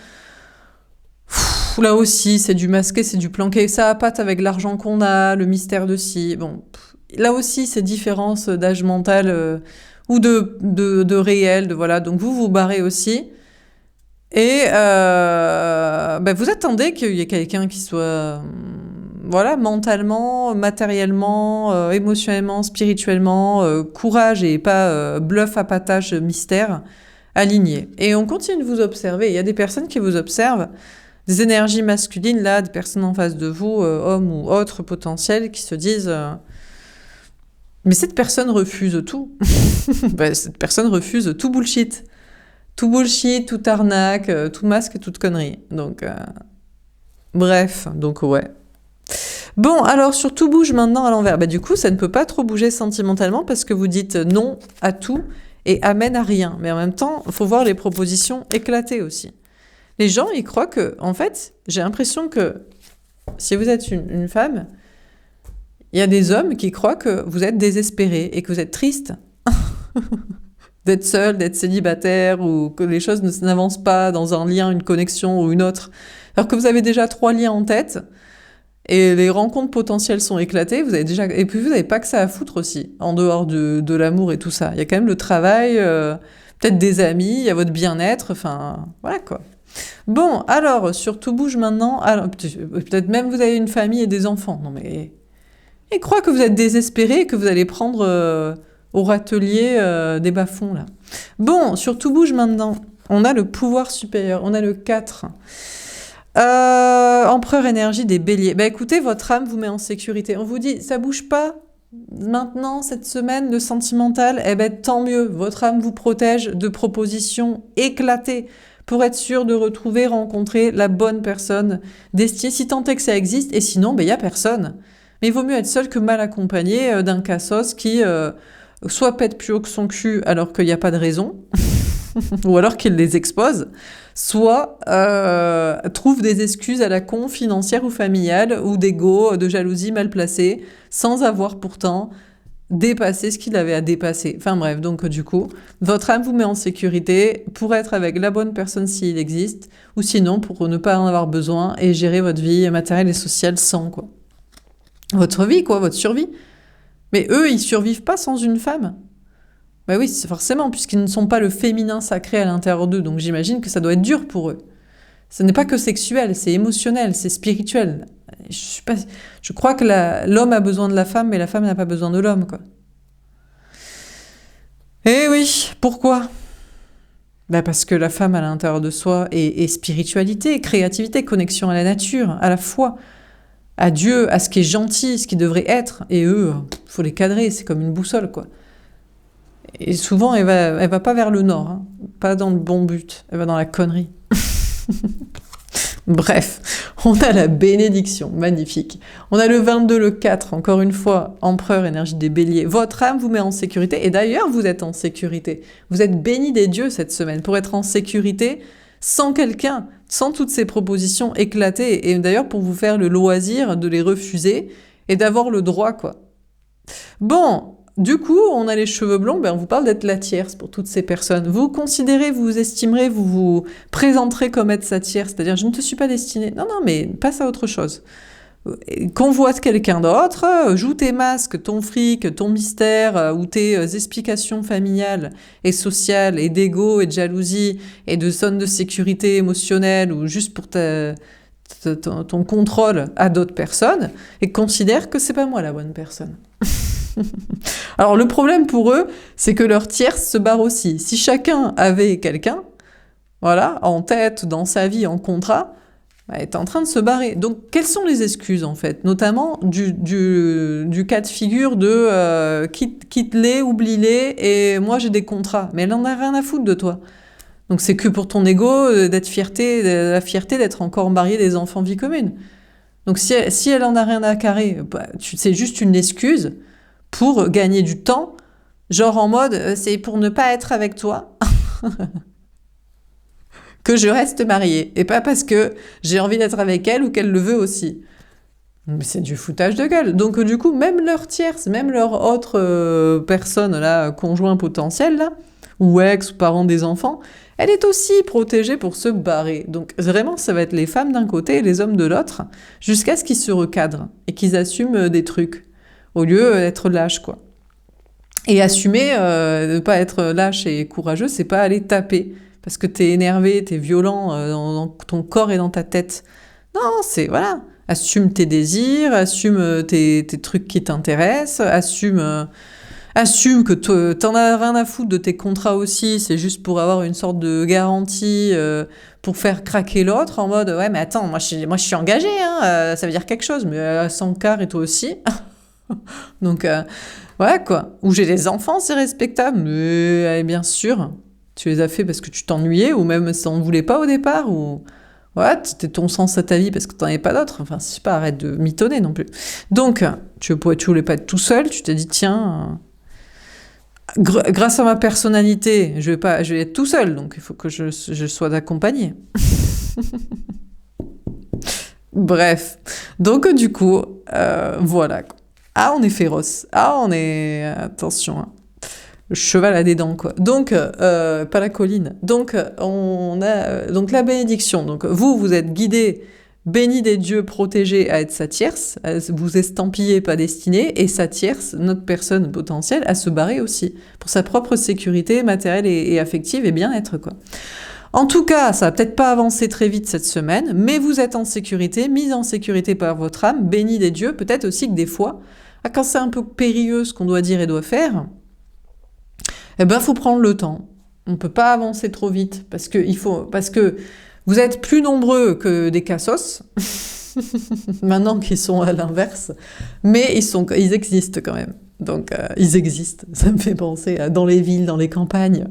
Là aussi, c'est du masqué, c'est du planqué. Ça appâte avec l'argent qu'on a, le mystère de si. Bon, là aussi, c'est différence d'âge mental ou de réel. Voilà. Donc vous vous barrez aussi. Et vous attendez qu'il y ait quelqu'un qui soit voilà, mentalement, matériellement, émotionnellement, spirituellement, courage et pas bluff, appâtage, mystère, aligné. Et on continue de vous observer. Il y a des personnes qui vous observent, des énergies masculines, là, des personnes en face de vous, hommes ou autres potentiels, qui se disent mais cette personne refuse tout. Cette personne refuse tout bullshit. Tout bullshit, tout arnaque, tout masque et toute connerie. Donc, bref, donc ouais. Bon, alors sur tout bouge maintenant à l'envers. Du coup, ça ne peut pas trop bouger sentimentalement parce que vous dites non à tout et amen à rien. Mais en même temps, il faut voir les propositions éclater aussi. Les gens, ils croient que, en fait, j'ai l'impression que si vous êtes une femme, il y a des hommes qui croient que vous êtes désespéré et que vous êtes triste. D'être seul, d'être célibataire, ou que les choses n'avancent pas dans un lien, une connexion ou une autre. Alors que vous avez déjà 3 liens en tête, et les rencontres potentielles sont éclatées, et puis vous n'avez pas que ça à foutre aussi, en dehors de l'amour et tout ça. Il y a quand même le travail, peut-être des amis, il y a votre bien-être, enfin, voilà quoi. Bon, alors, sur tout bouge maintenant, alors, peut-être même vous avez une famille et des enfants. Non mais... Ils croient que vous êtes désespéré et que vous allez prendre... au râtelier des bas-fonds, là. Bon, sur tout bouge maintenant. On a le pouvoir supérieur, on a le 4. Empereur énergie des béliers. Écoutez, votre âme vous met en sécurité. On vous dit, ça bouge pas maintenant, cette semaine, le sentimental, tant mieux. Votre âme vous protège de propositions éclatées pour être sûr de retrouver, rencontrer la bonne personne destinée, si tant est que ça existe, et sinon, il y a personne. Mais il vaut mieux être seul que mal accompagné d'un cassos qui... soit pète plus haut que son cul alors qu'il n'y a pas de raison, ou alors qu'il les expose, soit trouve des excuses à la con, financière ou familiale, ou d'ego, de jalousie mal placée, sans avoir pourtant dépassé ce qu'il avait à dépasser. Enfin bref, donc du coup, votre âme vous met en sécurité pour être avec la bonne personne s'il existe, ou sinon pour ne pas en avoir besoin et gérer votre vie matérielle et sociale sans, quoi. Votre vie, quoi, votre survie. Mais eux, ils survivent pas sans une femme. Oui, c'est forcément, puisqu'ils ne sont pas le féminin sacré à l'intérieur d'eux. Donc j'imagine que ça doit être dur pour eux. Ce n'est pas que sexuel, c'est émotionnel, c'est spirituel. Je crois que l'homme a besoin de la femme, mais la femme n'a pas besoin de l'homme, quoi. Eh oui, pourquoi ? Parce que la femme à l'intérieur de soi est spiritualité, créativité, connexion à la nature, à la foi, à Dieu, à ce qui est gentil, ce qui devrait être. Et eux, faut les cadrer, c'est comme une boussole, quoi. Et souvent, elle va pas vers le nord, hein, pas dans le bon but, elle va dans la connerie. Bref, on a la bénédiction, magnifique. On a le 22, le 4, encore une fois, empereur, énergie des béliers. Votre âme vous met en sécurité, et d'ailleurs, vous êtes en sécurité. Vous êtes bénis des dieux cette semaine pour être en sécurité sans quelqu'un, sans toutes ces propositions éclatées, et d'ailleurs pour vous faire le loisir de les refuser et d'avoir le droit, quoi. Bon, du coup, on a les cheveux blonds, on vous parle d'être la tierce pour toutes ces personnes. Vous considérez, vous vous estimerez, vous vous présenterez comme être sa tierce, c'est-à-dire je ne te suis pas destinée. Non, mais passe à autre chose. Convoite quelqu'un d'autre, joue tes masques, ton fric, ton mystère, ou tes explications familiales et sociales et d'ego et de jalousie et de zone de sécurité émotionnelle ou juste pour ton contrôle à d'autres personnes et considère que c'est pas moi la bonne personne. Alors le problème pour eux, c'est que leur tierce se barre aussi. Si chacun avait quelqu'un, voilà, en tête, dans sa vie, en contrat, est en train de se barrer. Donc, quelles sont les excuses, en fait ? Notamment du cas de figure de quitte-les, oublie-les, et moi j'ai des contrats. Mais elle en a rien à foutre de toi. Donc, c'est que pour ton ego, la fierté d'être encore mariée, des enfants, vie commune. Donc, si elle en a rien à carrer, c'est juste une excuse pour gagner du temps, genre en mode, c'est pour ne pas être avec toi. Que je reste mariée, et pas parce que j'ai envie d'être avec elle ou qu'elle le veut aussi. Mais c'est du foutage de gueule. Donc du coup, même leur tierce, même leur autre personne, là, conjoint potentiel, là, ou ex, ou parent des enfants, elle est aussi protégée pour se barrer. Donc vraiment, ça va être les femmes d'un côté et les hommes de l'autre, jusqu'à ce qu'ils se recadrent et qu'ils assument des trucs, au lieu d'être lâches, quoi. Et assumer, ne pas être lâche et courageux, c'est pas aller taper, parce que t'es énervé, t'es violent dans ton corps et dans ta tête. Non, c'est, voilà, assume tes désirs, assume tes trucs qui t'intéressent, assume que t'en as rien à foutre de tes contrats aussi, c'est juste pour avoir une sorte de garantie pour faire craquer l'autre en mode ouais mais attends, moi je suis engagée, hein, ça veut dire quelque chose, mais à 100 quarts et toi aussi. Donc ouais quoi. Ou j'ai des enfants, c'est respectable, mais bien sûr, tu les as fait parce que tu t'ennuyais ou même si t'en voulais pas au départ ou ouais, c'était ton sens à ta vie parce que t'en avais pas d'autre. Enfin, je sais pas, arrête de mitonner non plus. Donc, tu voulais pas être tout seul, tu t'es dit tiens, grâce à ma personnalité, je vais être tout seul, donc il faut que je sois accompagné. Bref, donc du coup, voilà. Ah, on est féroce. Ah, on est... Attention, hein. Le cheval a des dents, quoi. Donc, pas la colline. Donc, on a donc la bénédiction. Donc, vous êtes guidés, bénis des dieux, protégés à être sa tierce, à vous estampiller, pas destiné, et sa tierce, notre personne potentielle, à se barrer aussi, pour sa propre sécurité matérielle et affective et bien-être, quoi. En tout cas, ça va peut-être pas avancer très vite cette semaine, mais vous êtes en sécurité, mise en sécurité par votre âme, bénie des dieux, peut-être aussi que des fois, quand c'est un peu périlleux ce qu'on doit dire et doit faire, eh ben, faut prendre le temps. On peut pas avancer trop vite, parce que vous êtes plus nombreux que des cassos, maintenant qu'ils sont à l'inverse, mais ils existent quand même. Donc, ils existent. Ça me fait penser à dans les villes, dans les campagnes.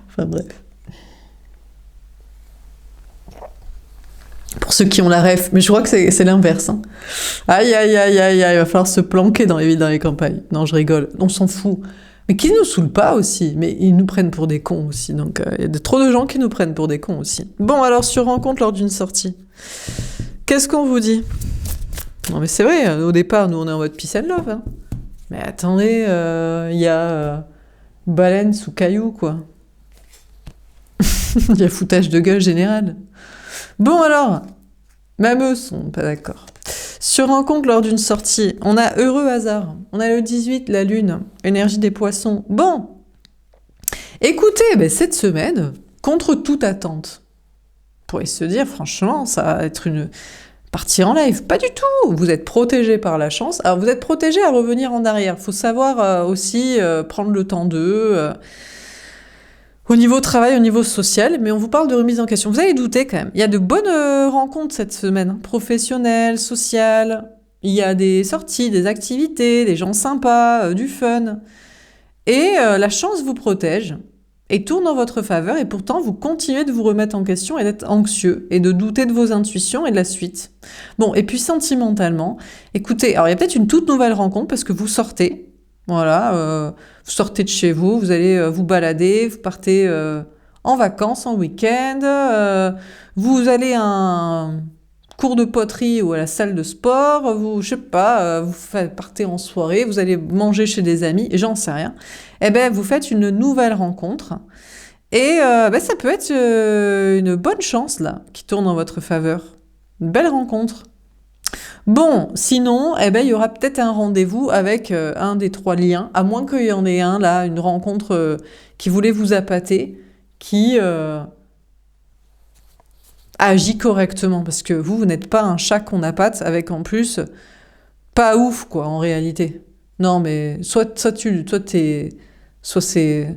Enfin bref. Pour ceux qui ont la ref, mais je crois que c'est l'inverse. Hein. Aïe, aïe, aïe, aïe, aïe, il va falloir se planquer dans les villes, dans les campagnes. Non, je rigole, on s'en fout. Mais qui nous saoulent pas aussi, mais ils nous prennent pour des cons aussi. Donc il y a trop de gens qui nous prennent pour des cons aussi. Bon, alors sur rencontre lors d'une sortie, qu'est-ce qu'on vous dit? Non mais c'est vrai, au départ, nous on est en mode peace and love. Hein. Mais attendez, il y a baleine sous caillou, quoi. Il y a foutage de gueule général. Bon alors, même eux sont pas d'accord. Sur rencontre lors d'une sortie, on a heureux hasard. On a le 18, la lune, énergie des poissons. Bon, écoutez, cette semaine, contre toute attente, on pourrait se dire, franchement, ça va être une... Partir en live, pas du tout. Vous êtes protégé par la chance. Alors vous êtes protégé à revenir en arrière. Faut savoir aussi prendre le temps d'eux. Au niveau travail, au niveau social, mais on vous parle de remise en question. Vous allez douter quand même. Il y a de bonnes rencontres cette semaine, hein, professionnelles, sociales. Il y a des sorties, des activités, des gens sympas, du fun. Et la chance vous protège et tourne en votre faveur, et pourtant vous continuez de vous remettre en question et d'être anxieux et de douter de vos intuitions et de la suite. Bon, et puis sentimentalement, écoutez, alors il y a peut-être une toute nouvelle rencontre parce que vous sortez, voilà, vous sortez de chez vous, vous allez vous balader, vous partez en vacances, en week-end, vous allez à un cours de poterie ou à la salle de sport, vous, je sais pas, partez en soirée, vous allez manger chez des amis, j'en sais rien. Eh ben, vous faites une nouvelle rencontre et ça peut être une bonne chance là qui tourne en votre faveur. Une belle rencontre. Bon, sinon, eh ben, il y aura peut-être un rendez-vous avec un des trois liens, à moins qu'il y en ait un là, une rencontre qui voulait vous appâter, qui agit correctement, parce que vous n'êtes pas un chat qu'on appâte avec en plus pas ouf quoi en réalité. Non mais soit t'es, soit c'est,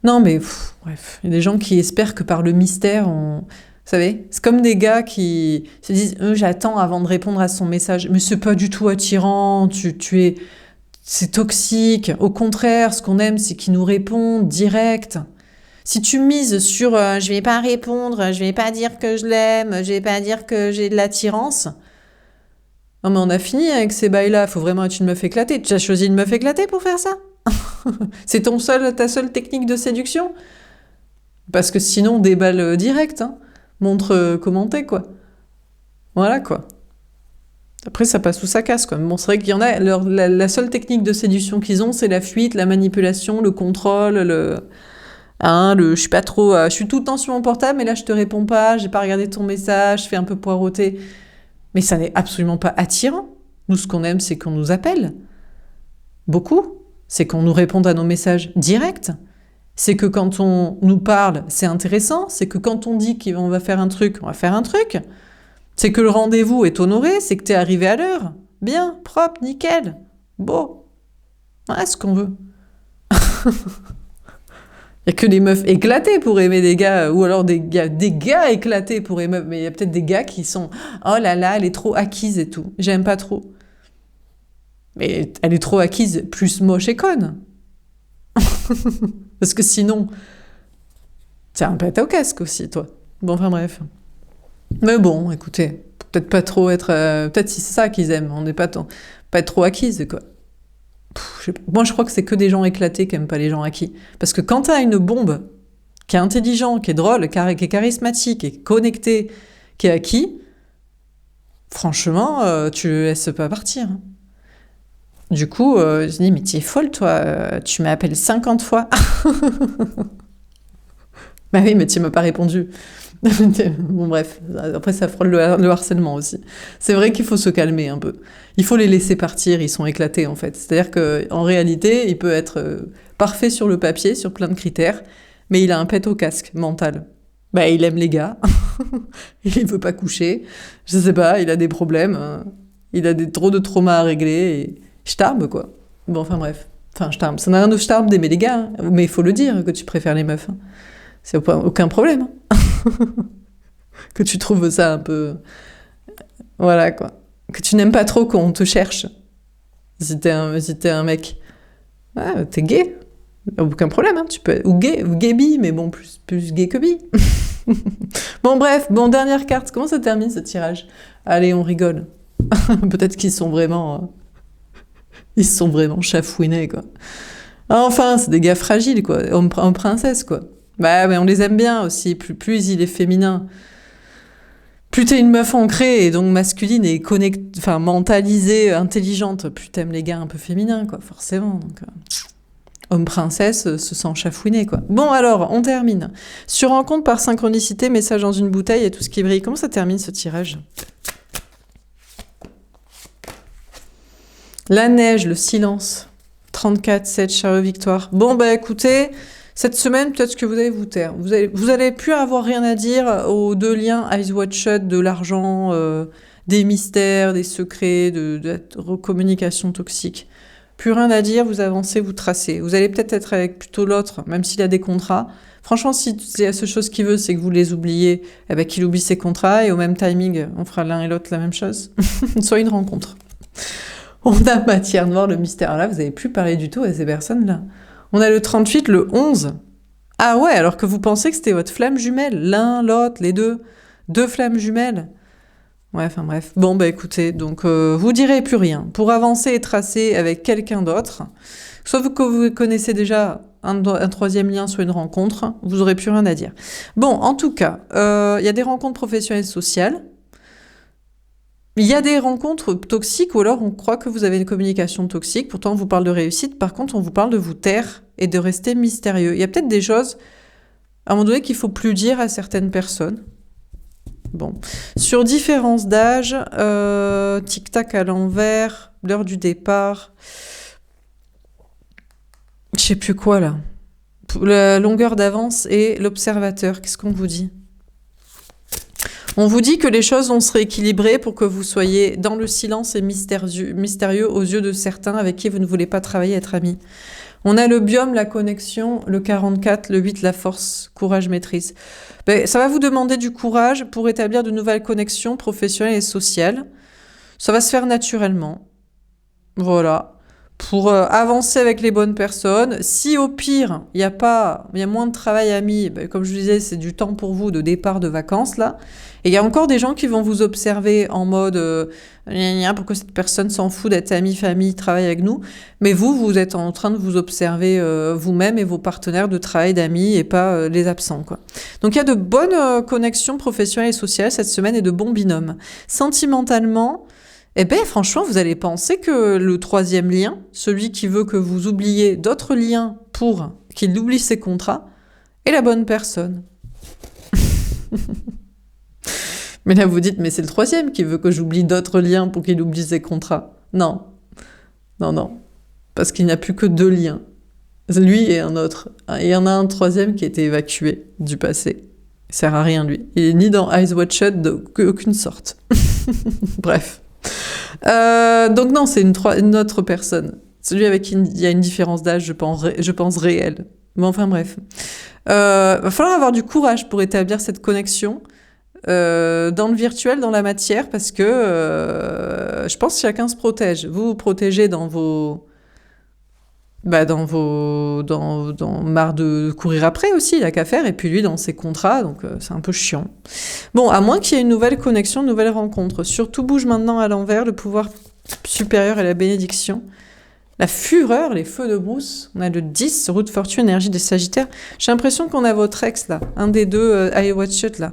non mais bref, il y a des gens qui espèrent que par le mystère vous savez, c'est comme des gars qui se disent j'attends avant de répondre à son message, mais c'est pas du tout attirant, c'est toxique. Au contraire, ce qu'on aime c'est qu'ils nous répondent direct. Si tu mises sur je vais pas répondre, je vais pas dire que je l'aime, je vais pas dire que j'ai de l'attirance. Non mais on a fini avec ces bails-là, faut vraiment être une meuf éclatée. Tu as choisi une meuf éclatée pour faire ça? C'est ta seule technique de séduction? Parce que sinon, déballe direct, hein. Montre comment t'es, quoi. Voilà, quoi. Après, ça passe ou ça casse, quoi. Mais bon, c'est vrai qu'il y en a, la seule technique de séduction qu'ils ont, c'est la fuite, la manipulation, le contrôle, Hein, je suis pas trop, je suis tout le temps sur mon portable, mais là je te réponds pas, j'ai pas regardé ton message, je fais un peu poireauter. Mais ça n'est absolument pas attirant. Nous, ce qu'on aime, c'est qu'on nous appelle. Beaucoup. C'est qu'on nous réponde à nos messages directs. C'est que quand on nous parle, c'est intéressant. C'est que quand on dit qu'on va faire un truc, on va faire un truc. C'est que le rendez-vous est honoré, c'est que t'es arrivé à l'heure. Bien, propre, nickel. Beau. Ouais, ce qu'on veut. Il n'y a que les meufs éclatées pour aimer des gars, ou alors des gars éclatés pour aimer meufs. Mais il y a peut-être des gars qui sont « Oh là là, elle est trop acquise et tout. J'aime pas trop. » Mais elle est trop acquise, plus moche et conne. Parce que sinon, c'est un pète au casque aussi, toi. Bon, enfin bref. Mais bon, écoutez, peut-être pas trop être... peut-être si c'est ça qu'ils aiment, on n'est pas être trop acquise, quoi. Moi, je crois que c'est que des gens éclatés qui aiment pas les gens acquis. Parce que quand t'as une bombe qui est intelligent, qui est drôle, qui est charismatique, qui est connecté, qui est acquis, franchement, tu le laisses pas partir. Du coup, je dis, mais tu es folle, toi, tu m'appelles 50 fois. Bah oui, mais tu m'as pas répondu. Bon, bref, après ça frôle le harcèlement aussi. C'est vrai qu'il faut se calmer un peu. Il faut les laisser partir, ils sont éclatés en fait. C'est-à-dire qu'en réalité, il peut être parfait sur le papier, sur plein de critères, mais il a un pet au casque mental. Bah, il aime les gars, il veut pas coucher, je sais pas, il a des problèmes, il a trop de traumas à régler, et j'tarbe quoi. Bon, enfin bref. Enfin, j'tarbe. Ça n'a rien de j'tarbe d'aimer les gars, hein. Mais il faut le dire que tu préfères les meufs. Hein. C'est aucun problème. Que tu trouves ça un peu... Voilà, quoi. Que tu n'aimes pas trop qu'on te cherche. Si t'es un mec. Ouais, t'es gay. Aucun problème, hein. Tu peux... Ou gay bi, mais bon, plus gay que bi. Bon, bref. Bon, dernière carte. Comment ça termine, ce tirage? Allez, on rigole. Peut-être qu'ils sont vraiment... Ils se sont vraiment chafouinés, quoi. Enfin, c'est des gars fragiles, quoi. Hommes princesse, quoi. Bah, mais on les aime bien aussi. Plus il est féminin, plus t'es une meuf ancrée et donc masculine et mentalisée, intelligente, plus t'aimes les gars un peu féminins, quoi, forcément. Donc, homme princesse se sent chafouiné, quoi. Bon, alors, on termine. Sur rencontre par synchronicité, message dans une bouteille et tout ce qui brille. Comment ça termine ce tirage? La neige, le silence. 34, 7, chariot victoire. Bon, bah écoutez, cette semaine, peut-être que vous allez vous taire. Vous allez plus avoir rien à dire aux deux liens Eyes Wide Shut, de l'argent, des mystères, des secrets, de la communication toxique. Plus rien à dire, vous avancez, vous tracez. Vous allez peut-être être avec plutôt l'autre, même s'il a des contrats. Franchement, si la seule chose qu'il veut, c'est que vous les oubliez, eh ben, qu'il oublie ses contrats, et au même timing, on fera l'un et l'autre la même chose. Soit une rencontre. On a matière noire, le mystère. Là, vous n'avez plus parlé du tout à ces personnes-là. On a le 38, le 11. Ah ouais, alors que vous pensez que c'était votre flamme jumelle. L'un, l'autre, les deux. Deux flammes jumelles. Ouais, enfin bref. Bon, bah écoutez, donc vous direz plus rien. Pour avancer et tracer avec quelqu'un d'autre, soit que vous connaissez déjà un troisième lien, soit une rencontre, vous n'aurez plus rien à dire. Bon, en tout cas, il y a des rencontres professionnelles sociales. Il y a des rencontres toxiques ou alors on croit que vous avez une communication toxique. Pourtant, on vous parle de réussite. Par contre, on vous parle de vous taire et de rester mystérieux. Il y a peut-être des choses, à un moment donné, qu'il faut plus dire à certaines personnes. Bon. Sur différence d'âge, tic-tac à l'envers, l'heure du départ. Je sais plus quoi, là. La longueur d'avance et l'observateur. Qu'est-ce qu'on vous dit ? On vous dit que les choses vont se rééquilibrer pour que vous soyez dans le silence et mystérieux aux yeux de certains avec qui vous ne voulez pas travailler, être amis. On a le biome, la connexion, le 44, le 8, la force, courage, maîtrise. Ben, ça va vous demander du courage pour établir de nouvelles connexions professionnelles et sociales. Ça va se faire naturellement. Voilà. Pour avancer avec les bonnes personnes. Si au pire, il y a moins de travail à mis, ben, comme je vous disais, c'est du temps pour vous de départ de vacances, là. Et il y a encore des gens qui vont vous observer en mode pourquoi cette personne s'en fout d'être amie, famille, travaille avec nous. Mais vous êtes en train de vous observer vous-même et vos partenaires de travail, d'amis et pas les absents, quoi. Donc il y a de bonnes connexions professionnelles et sociales cette semaine et de bons binômes. Sentimentalement, eh ben franchement, vous allez penser que le troisième lien, celui qui veut que vous oubliez d'autres liens pour qu'il oublie ses contrats, et la bonne personne. Mais là, vous dites, mais c'est le troisième qui veut que j'oublie d'autres liens pour qu'il oublie ses contrats. Non, non, non. Parce qu'il n'y a plus que 2 liens. Lui et un autre. Et il y en a un troisième qui a été évacué du passé. Il sert à rien, lui. Il est ni dans Eyes Wide Shut d'aucune sorte. Bref. Donc non, c'est une autre personne. Celui avec qui il y a une différence d'âge, je pense réelle. Mais enfin bref. Va falloir avoir du courage pour établir cette connexion dans le virtuel, dans la matière, parce que je pense que chacun se protège. Vous vous protégez dans marre de courir après aussi, il a qu'à faire, et puis lui dans ses contrats, donc c'est un peu chiant. Bon, à moins qu'il y ait une nouvelle connexion, une nouvelle rencontre. Surtout bouge maintenant à l'envers, le pouvoir supérieur et la bénédiction. La fureur, les feux de brousse. On a le 10, roue de fortune, énergie des Sagittaires. J'ai l'impression qu'on a votre ex là, un des deux, I Watch It là,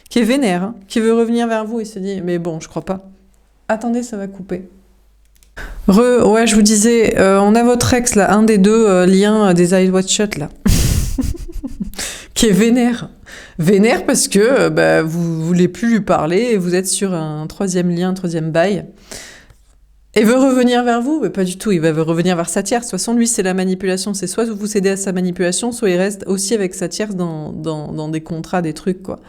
qui est vénère, hein, qui veut revenir vers vous et se dit, mais bon, je crois pas. Attendez, ça va couper. Ouais, je vous disais, on a votre ex là, un des deux liens des I Watch Shut là, qui est vénère. Vénère parce que vous voulez plus lui parler et vous êtes sur un troisième lien, un troisième bail. Et veut revenir vers vous, mais pas du tout, il va revenir vers sa tierce. De toute façon, lui, c'est la manipulation. C'est soit vous cédez à sa manipulation, soit il reste aussi avec sa tierce dans des contrats, des trucs, quoi.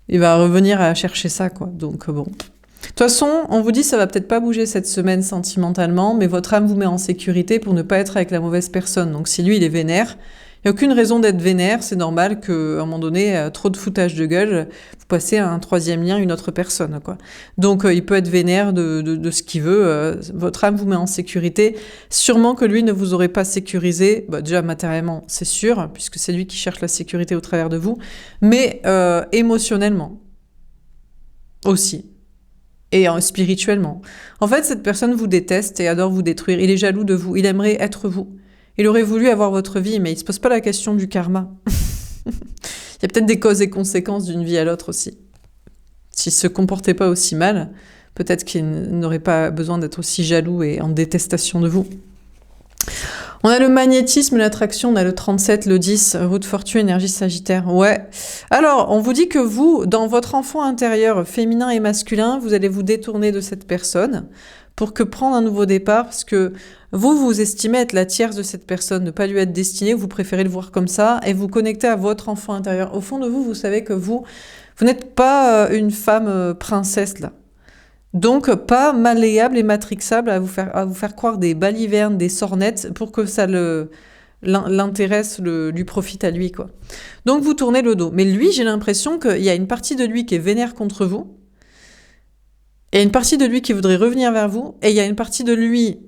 Il va revenir à chercher ça, quoi. Donc, bon. De toute façon, on vous dit ça va peut-être pas bouger cette semaine sentimentalement, mais votre âme vous met en sécurité pour ne pas être avec la mauvaise personne. Donc si lui, il est vénère, il n'y a aucune raison d'être vénère, c'est normal qu'à un moment donné, trop de foutage de gueule, vous passez à un troisième lien, une autre personne, quoi. Donc il peut être vénère de ce qu'il veut, votre âme vous met en sécurité. Sûrement que lui ne vous aurait pas sécurisé, déjà matériellement, c'est sûr, puisque c'est lui qui cherche la sécurité au travers de vous, mais émotionnellement aussi. Et spirituellement. En fait, cette personne vous déteste et adore vous détruire. Il est jaloux de vous. Il aimerait être vous. Il aurait voulu avoir votre vie, mais il ne se pose pas la question du karma. Il y a peut-être des causes et conséquences d'une vie à l'autre aussi. S'il ne se comportait pas aussi mal, peut-être qu'il n'aurait pas besoin d'être aussi jaloux et en détestation de vous. On a le magnétisme, l'attraction, on a le 37, le 10, roue de fortune, énergie Sagittaire. Ouais. Alors, on vous dit que vous, dans votre enfant intérieur féminin et masculin, vous allez vous détourner de cette personne pour que prendre un nouveau départ, parce que vous estimez être la tierce de cette personne, ne pas lui être destinée, vous préférez le voir comme ça, et vous connectez à votre enfant intérieur. Au fond de vous, vous savez que vous n'êtes pas une femme princesse, là. Donc, pas malléable et matrixable à vous faire croire des balivernes, des sornettes, pour que ça l'intéresse, lui profite à lui, quoi. Donc, vous tournez le dos. Mais lui, j'ai l'impression qu'il y a une partie de lui qui est vénère contre vous, et une partie de lui qui voudrait revenir vers vous, et il y a une partie de lui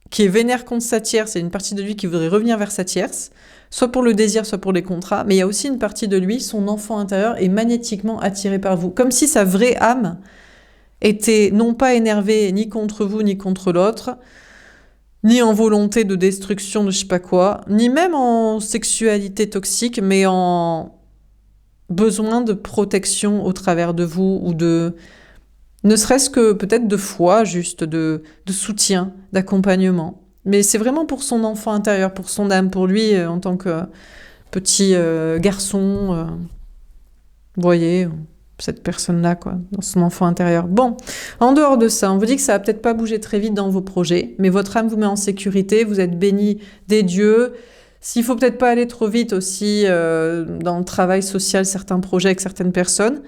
qui est vénère contre sa tierce, et une partie de lui qui voudrait revenir vers sa tierce, soit pour le désir, soit pour les contrats, mais il y a aussi une partie de lui, son enfant intérieur, est magnétiquement attiré par vous, comme si sa vraie âme était non pas énervé ni contre vous, ni contre l'autre, ni en volonté de destruction de je sais pas quoi, ni même en sexualité toxique, mais en besoin de protection au travers de vous, ou de... ne serait-ce que peut-être de foi, juste de soutien, d'accompagnement. Mais c'est vraiment pour son enfant intérieur, pour son âme, pour lui, en tant que petit garçon, vous voyez... cette personne-là, quoi, dans son enfant intérieur. Bon, en dehors de ça, on vous dit que ça va peut-être pas bouger très vite dans vos projets, mais votre âme vous met en sécurité, vous êtes béni des dieux. S'il faut peut-être pas aller trop vite aussi dans le travail social, certains projets avec certaines personnes,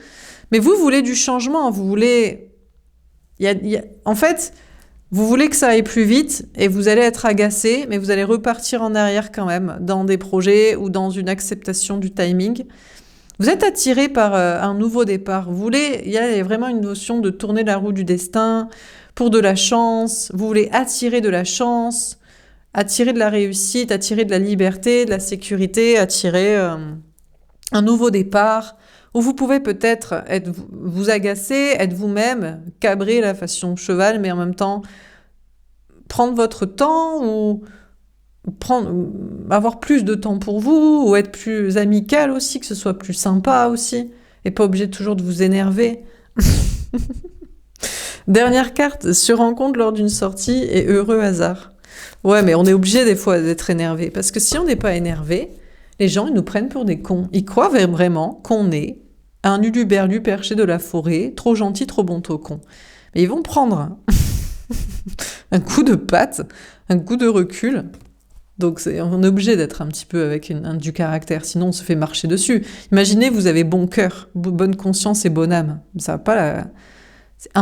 mais vous voulez du changement, vous voulez... En fait, vous voulez que ça aille plus vite et vous allez être agacé, mais vous allez repartir en arrière quand même dans des projets ou dans une acceptation du timing. Vous êtes attiré par un nouveau départ. Il y a vraiment une notion de tourner la roue du destin pour de la chance. Vous voulez attirer de la chance, attirer de la réussite, attirer de la liberté, de la sécurité, attirer un nouveau départ où vous pouvez peut-être vous agacer, être vous-même, cabrer la façon cheval, mais en même temps prendre votre temps ou... avoir plus de temps pour vous, ou être plus amical aussi, que ce soit plus sympa aussi, et pas obligé toujours de vous énerver. Dernière carte, se rencontre lors d'une sortie et heureux hasard. Ouais, mais on est obligé des fois d'être énervé, parce que si on n'est pas énervé, Les gens, ils nous prennent pour des cons. Ils croient vraiment qu'on est un uluberlu perché de la forêt, trop gentil, trop bon con. Mais ils vont prendre un coup de patte, un coup de recul. Donc on est obligé d'être un petit peu avec du caractère, sinon on se fait marcher dessus. Imaginez, vous avez bon cœur, bonne conscience et bonne âme. Ça va pas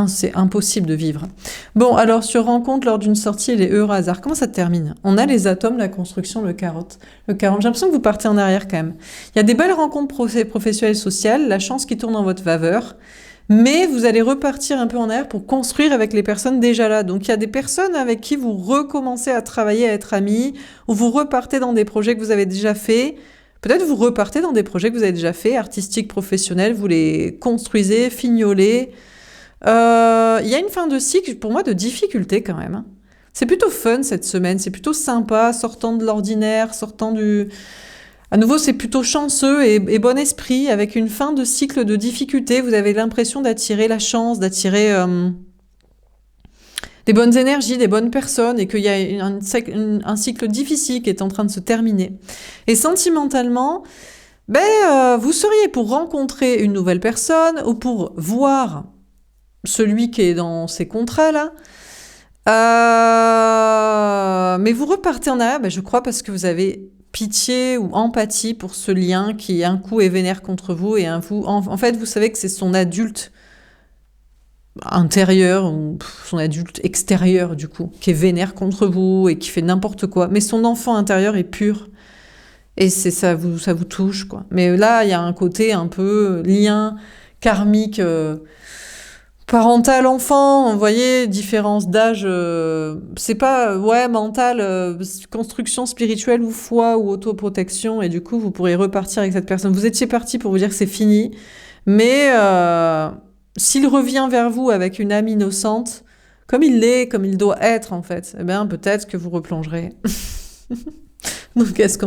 c'est impossible de vivre. Bon, alors sur rencontre lors d'une sortie et les heureux hasards, comment ça termine? On a les atomes, la construction, le carotte. Le 40, j'ai l'impression que vous partez en arrière quand même. Il y a des belles rencontres professionnelles et sociales, la chance qui tourne en votre faveur, mais vous allez repartir un peu en arrière pour construire avec les personnes déjà là. Donc il y a des personnes avec qui vous recommencez à travailler, à être amis, ou vous repartez dans des projets que vous avez déjà faits. Peut-être vous repartez dans des projets que vous avez déjà faits, artistiques, professionnels, vous les construisez, fignolez. Il y a une fin de cycle, pour moi, de difficulté quand même. C'est plutôt fun cette semaine, c'est plutôt sympa, sortant de l'ordinaire, sortant du... À nouveau, c'est plutôt chanceux et bon esprit, avec une fin de cycle de difficulté. Vous avez l'impression d'attirer la chance, d'attirer des bonnes énergies, des bonnes personnes, et qu'il y a un cycle difficile qui est en train de se terminer. Et sentimentalement, vous seriez pour rencontrer une nouvelle personne ou pour voir celui qui est dans ces contrats-là. Mais vous repartez en arrière, je crois, parce que vous avez pitié ou empathie pour ce lien qui, un coup, est vénère contre vous, et en fait, vous savez que c'est son adulte intérieur, ou son adulte extérieur, du coup, qui est vénère contre vous et qui fait n'importe quoi. Mais son enfant intérieur est pur. Et ça vous touche, quoi. Mais là, il y a un côté un peu lien karmique... parental-enfant, vous voyez, différence d'âge, c'est pas, mental, construction spirituelle ou foi ou autoprotection, et du coup, vous pourrez repartir avec cette personne. Vous étiez parti pour vous dire que c'est fini, mais s'il revient vers vous avec une âme innocente, comme il l'est, comme il doit être, en fait, peut-être que vous replongerez. Donc, c'est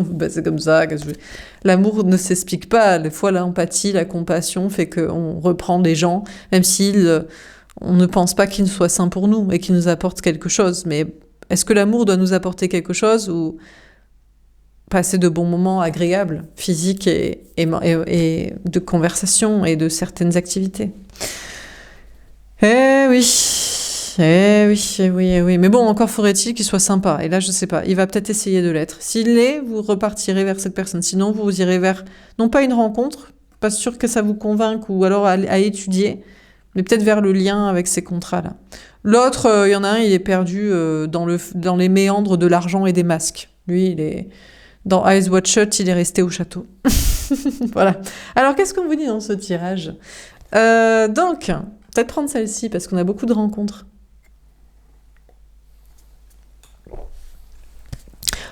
comme ça. L'amour ne s'explique pas. Des fois, l'empathie, la compassion fait qu'on reprend des gens, même si on ne pense pas qu'ils soient sains pour nous et qu'ils nous apportent quelque chose. Mais est-ce que l'amour doit nous apporter quelque chose, ou passer de bons moments agréables, physiques et de conversation et de certaines activités? Eh oui. Eh oui. Mais bon, encore faudrait-il qu'il soit sympa. Et là, je sais pas. Il va peut-être essayer de l'être. S'il l'est, vous repartirez vers cette personne. Sinon, vous irez vers, non pas une rencontre, pas sûr que ça vous convainque, ou alors à étudier, mais peut-être vers le lien avec ces contrats-là. L'autre, il y en a un, il est perdu dans les méandres de l'argent et des masques. Lui, il est dans Eyes Wide Shut, il est resté au château. Voilà. Alors, qu'est-ce qu'on vous dit dans ce tirage? Donc, peut-être prendre celle-ci, parce qu'on a beaucoup de rencontres.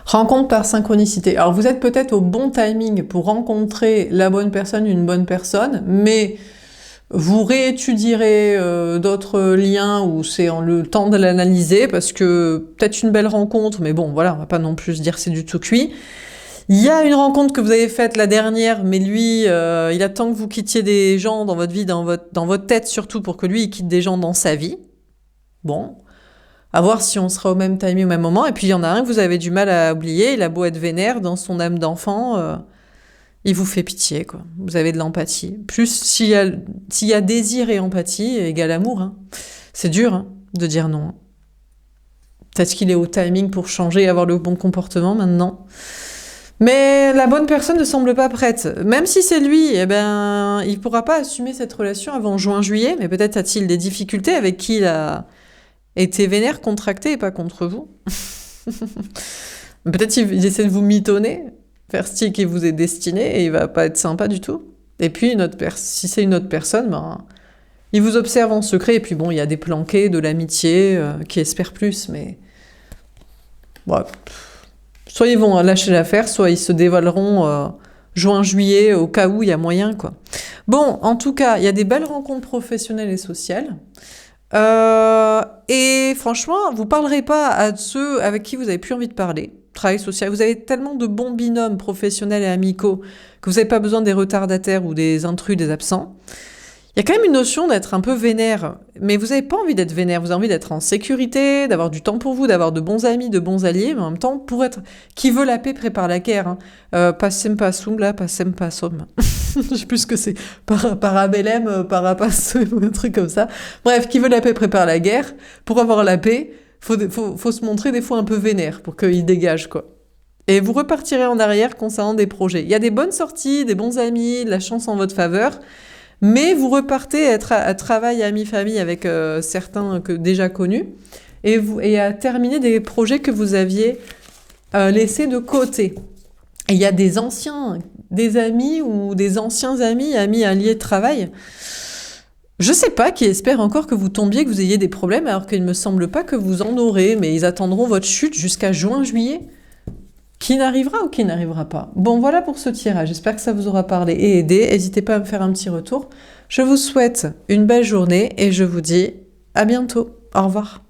Rencontre par synchronicité. Alors, vous êtes peut-être au bon timing pour rencontrer la bonne personne, une bonne personne, mais vous réétudierez d'autres liens où c'est le temps de l'analyser, parce que peut-être une belle rencontre, mais bon, voilà, on va pas non plus dire c'est du tout cuit. Il y a une rencontre que vous avez faite la dernière, mais lui, il attend que vous quittiez des gens dans votre vie, dans votre tête surtout, pour que lui, il quitte des gens dans sa vie. Bon. À voir si on sera au même timing au même moment. Et puis il y en a un que vous avez du mal à oublier, il a beau être vénère dans son âme d'enfant, il vous fait pitié, quoi. Vous avez de l'empathie. Plus s'il y a désir et empathie, égale amour. Hein. C'est dur de dire non. Peut-être qu'il est au timing pour changer et avoir le bon comportement maintenant. Mais la bonne personne ne semble pas prête. Même si c'est lui, il pourra pas assumer cette relation avant juin-juillet, mais peut-être a-t-il des difficultés avec qui il a été vénère, contracté et pas contre vous. Peut-être qu'il essaie de vous mitonner, faire style qui vous est destiné, et il va pas être sympa du tout. Et puis, si c'est une autre personne, il vous observe en secret, et puis bon, il y a des planqués, de l'amitié, qui espèrent plus, mais... Bon, soit ils vont lâcher l'affaire, soit ils se dévoileront juin-juillet, au cas où il y a moyen, quoi. Bon, en tout cas, il y a des belles rencontres professionnelles et sociales. Et franchement, vous parlerez pas à ceux avec qui vous avez plus envie de parler. Travail social, vous avez tellement de bons binômes professionnels et amicaux que vous n'avez pas besoin des retardataires ou des intrus, des absents. Il Il y a quand même une notion d'être un peu vénère, mais vous n'avez pas envie d'être vénère, vous avez envie d'être en sécurité, d'avoir du temps pour vous, d'avoir de bons amis, de bons alliés, mais en même temps, pour être... Qui veut la paix prépare la guerre. Hein. Passem passum, là, passem passum. Je sais plus ce que c'est. Parabellum, parapassum, un truc comme ça. Bref, qui veut la paix prépare la guerre. Pour avoir la paix, faut se montrer des fois un peu vénère pour qu'il dégage, quoi. Et vous repartirez en arrière concernant des projets. Il y a des bonnes sorties, des bons amis, de la chance en votre faveur, mais vous repartez à travail, amis, famille avec certains déjà connus, et à terminer des projets que vous aviez laissés de côté. Et il y a des amis ou des anciens amis alliés de travail, je sais pas, qui espèrent encore que vous tombiez, que vous ayez des problèmes, alors qu'il ne me semble pas que vous en aurez, mais ils attendront votre chute jusqu'à juin-juillet. Qui n'arrivera ou qui n'arrivera pas. Bon, voilà pour ce tirage. J'espère que ça vous aura parlé et aidé. N'hésitez pas à me faire un petit retour. Je vous souhaite une belle journée et je vous dis à bientôt. Au revoir.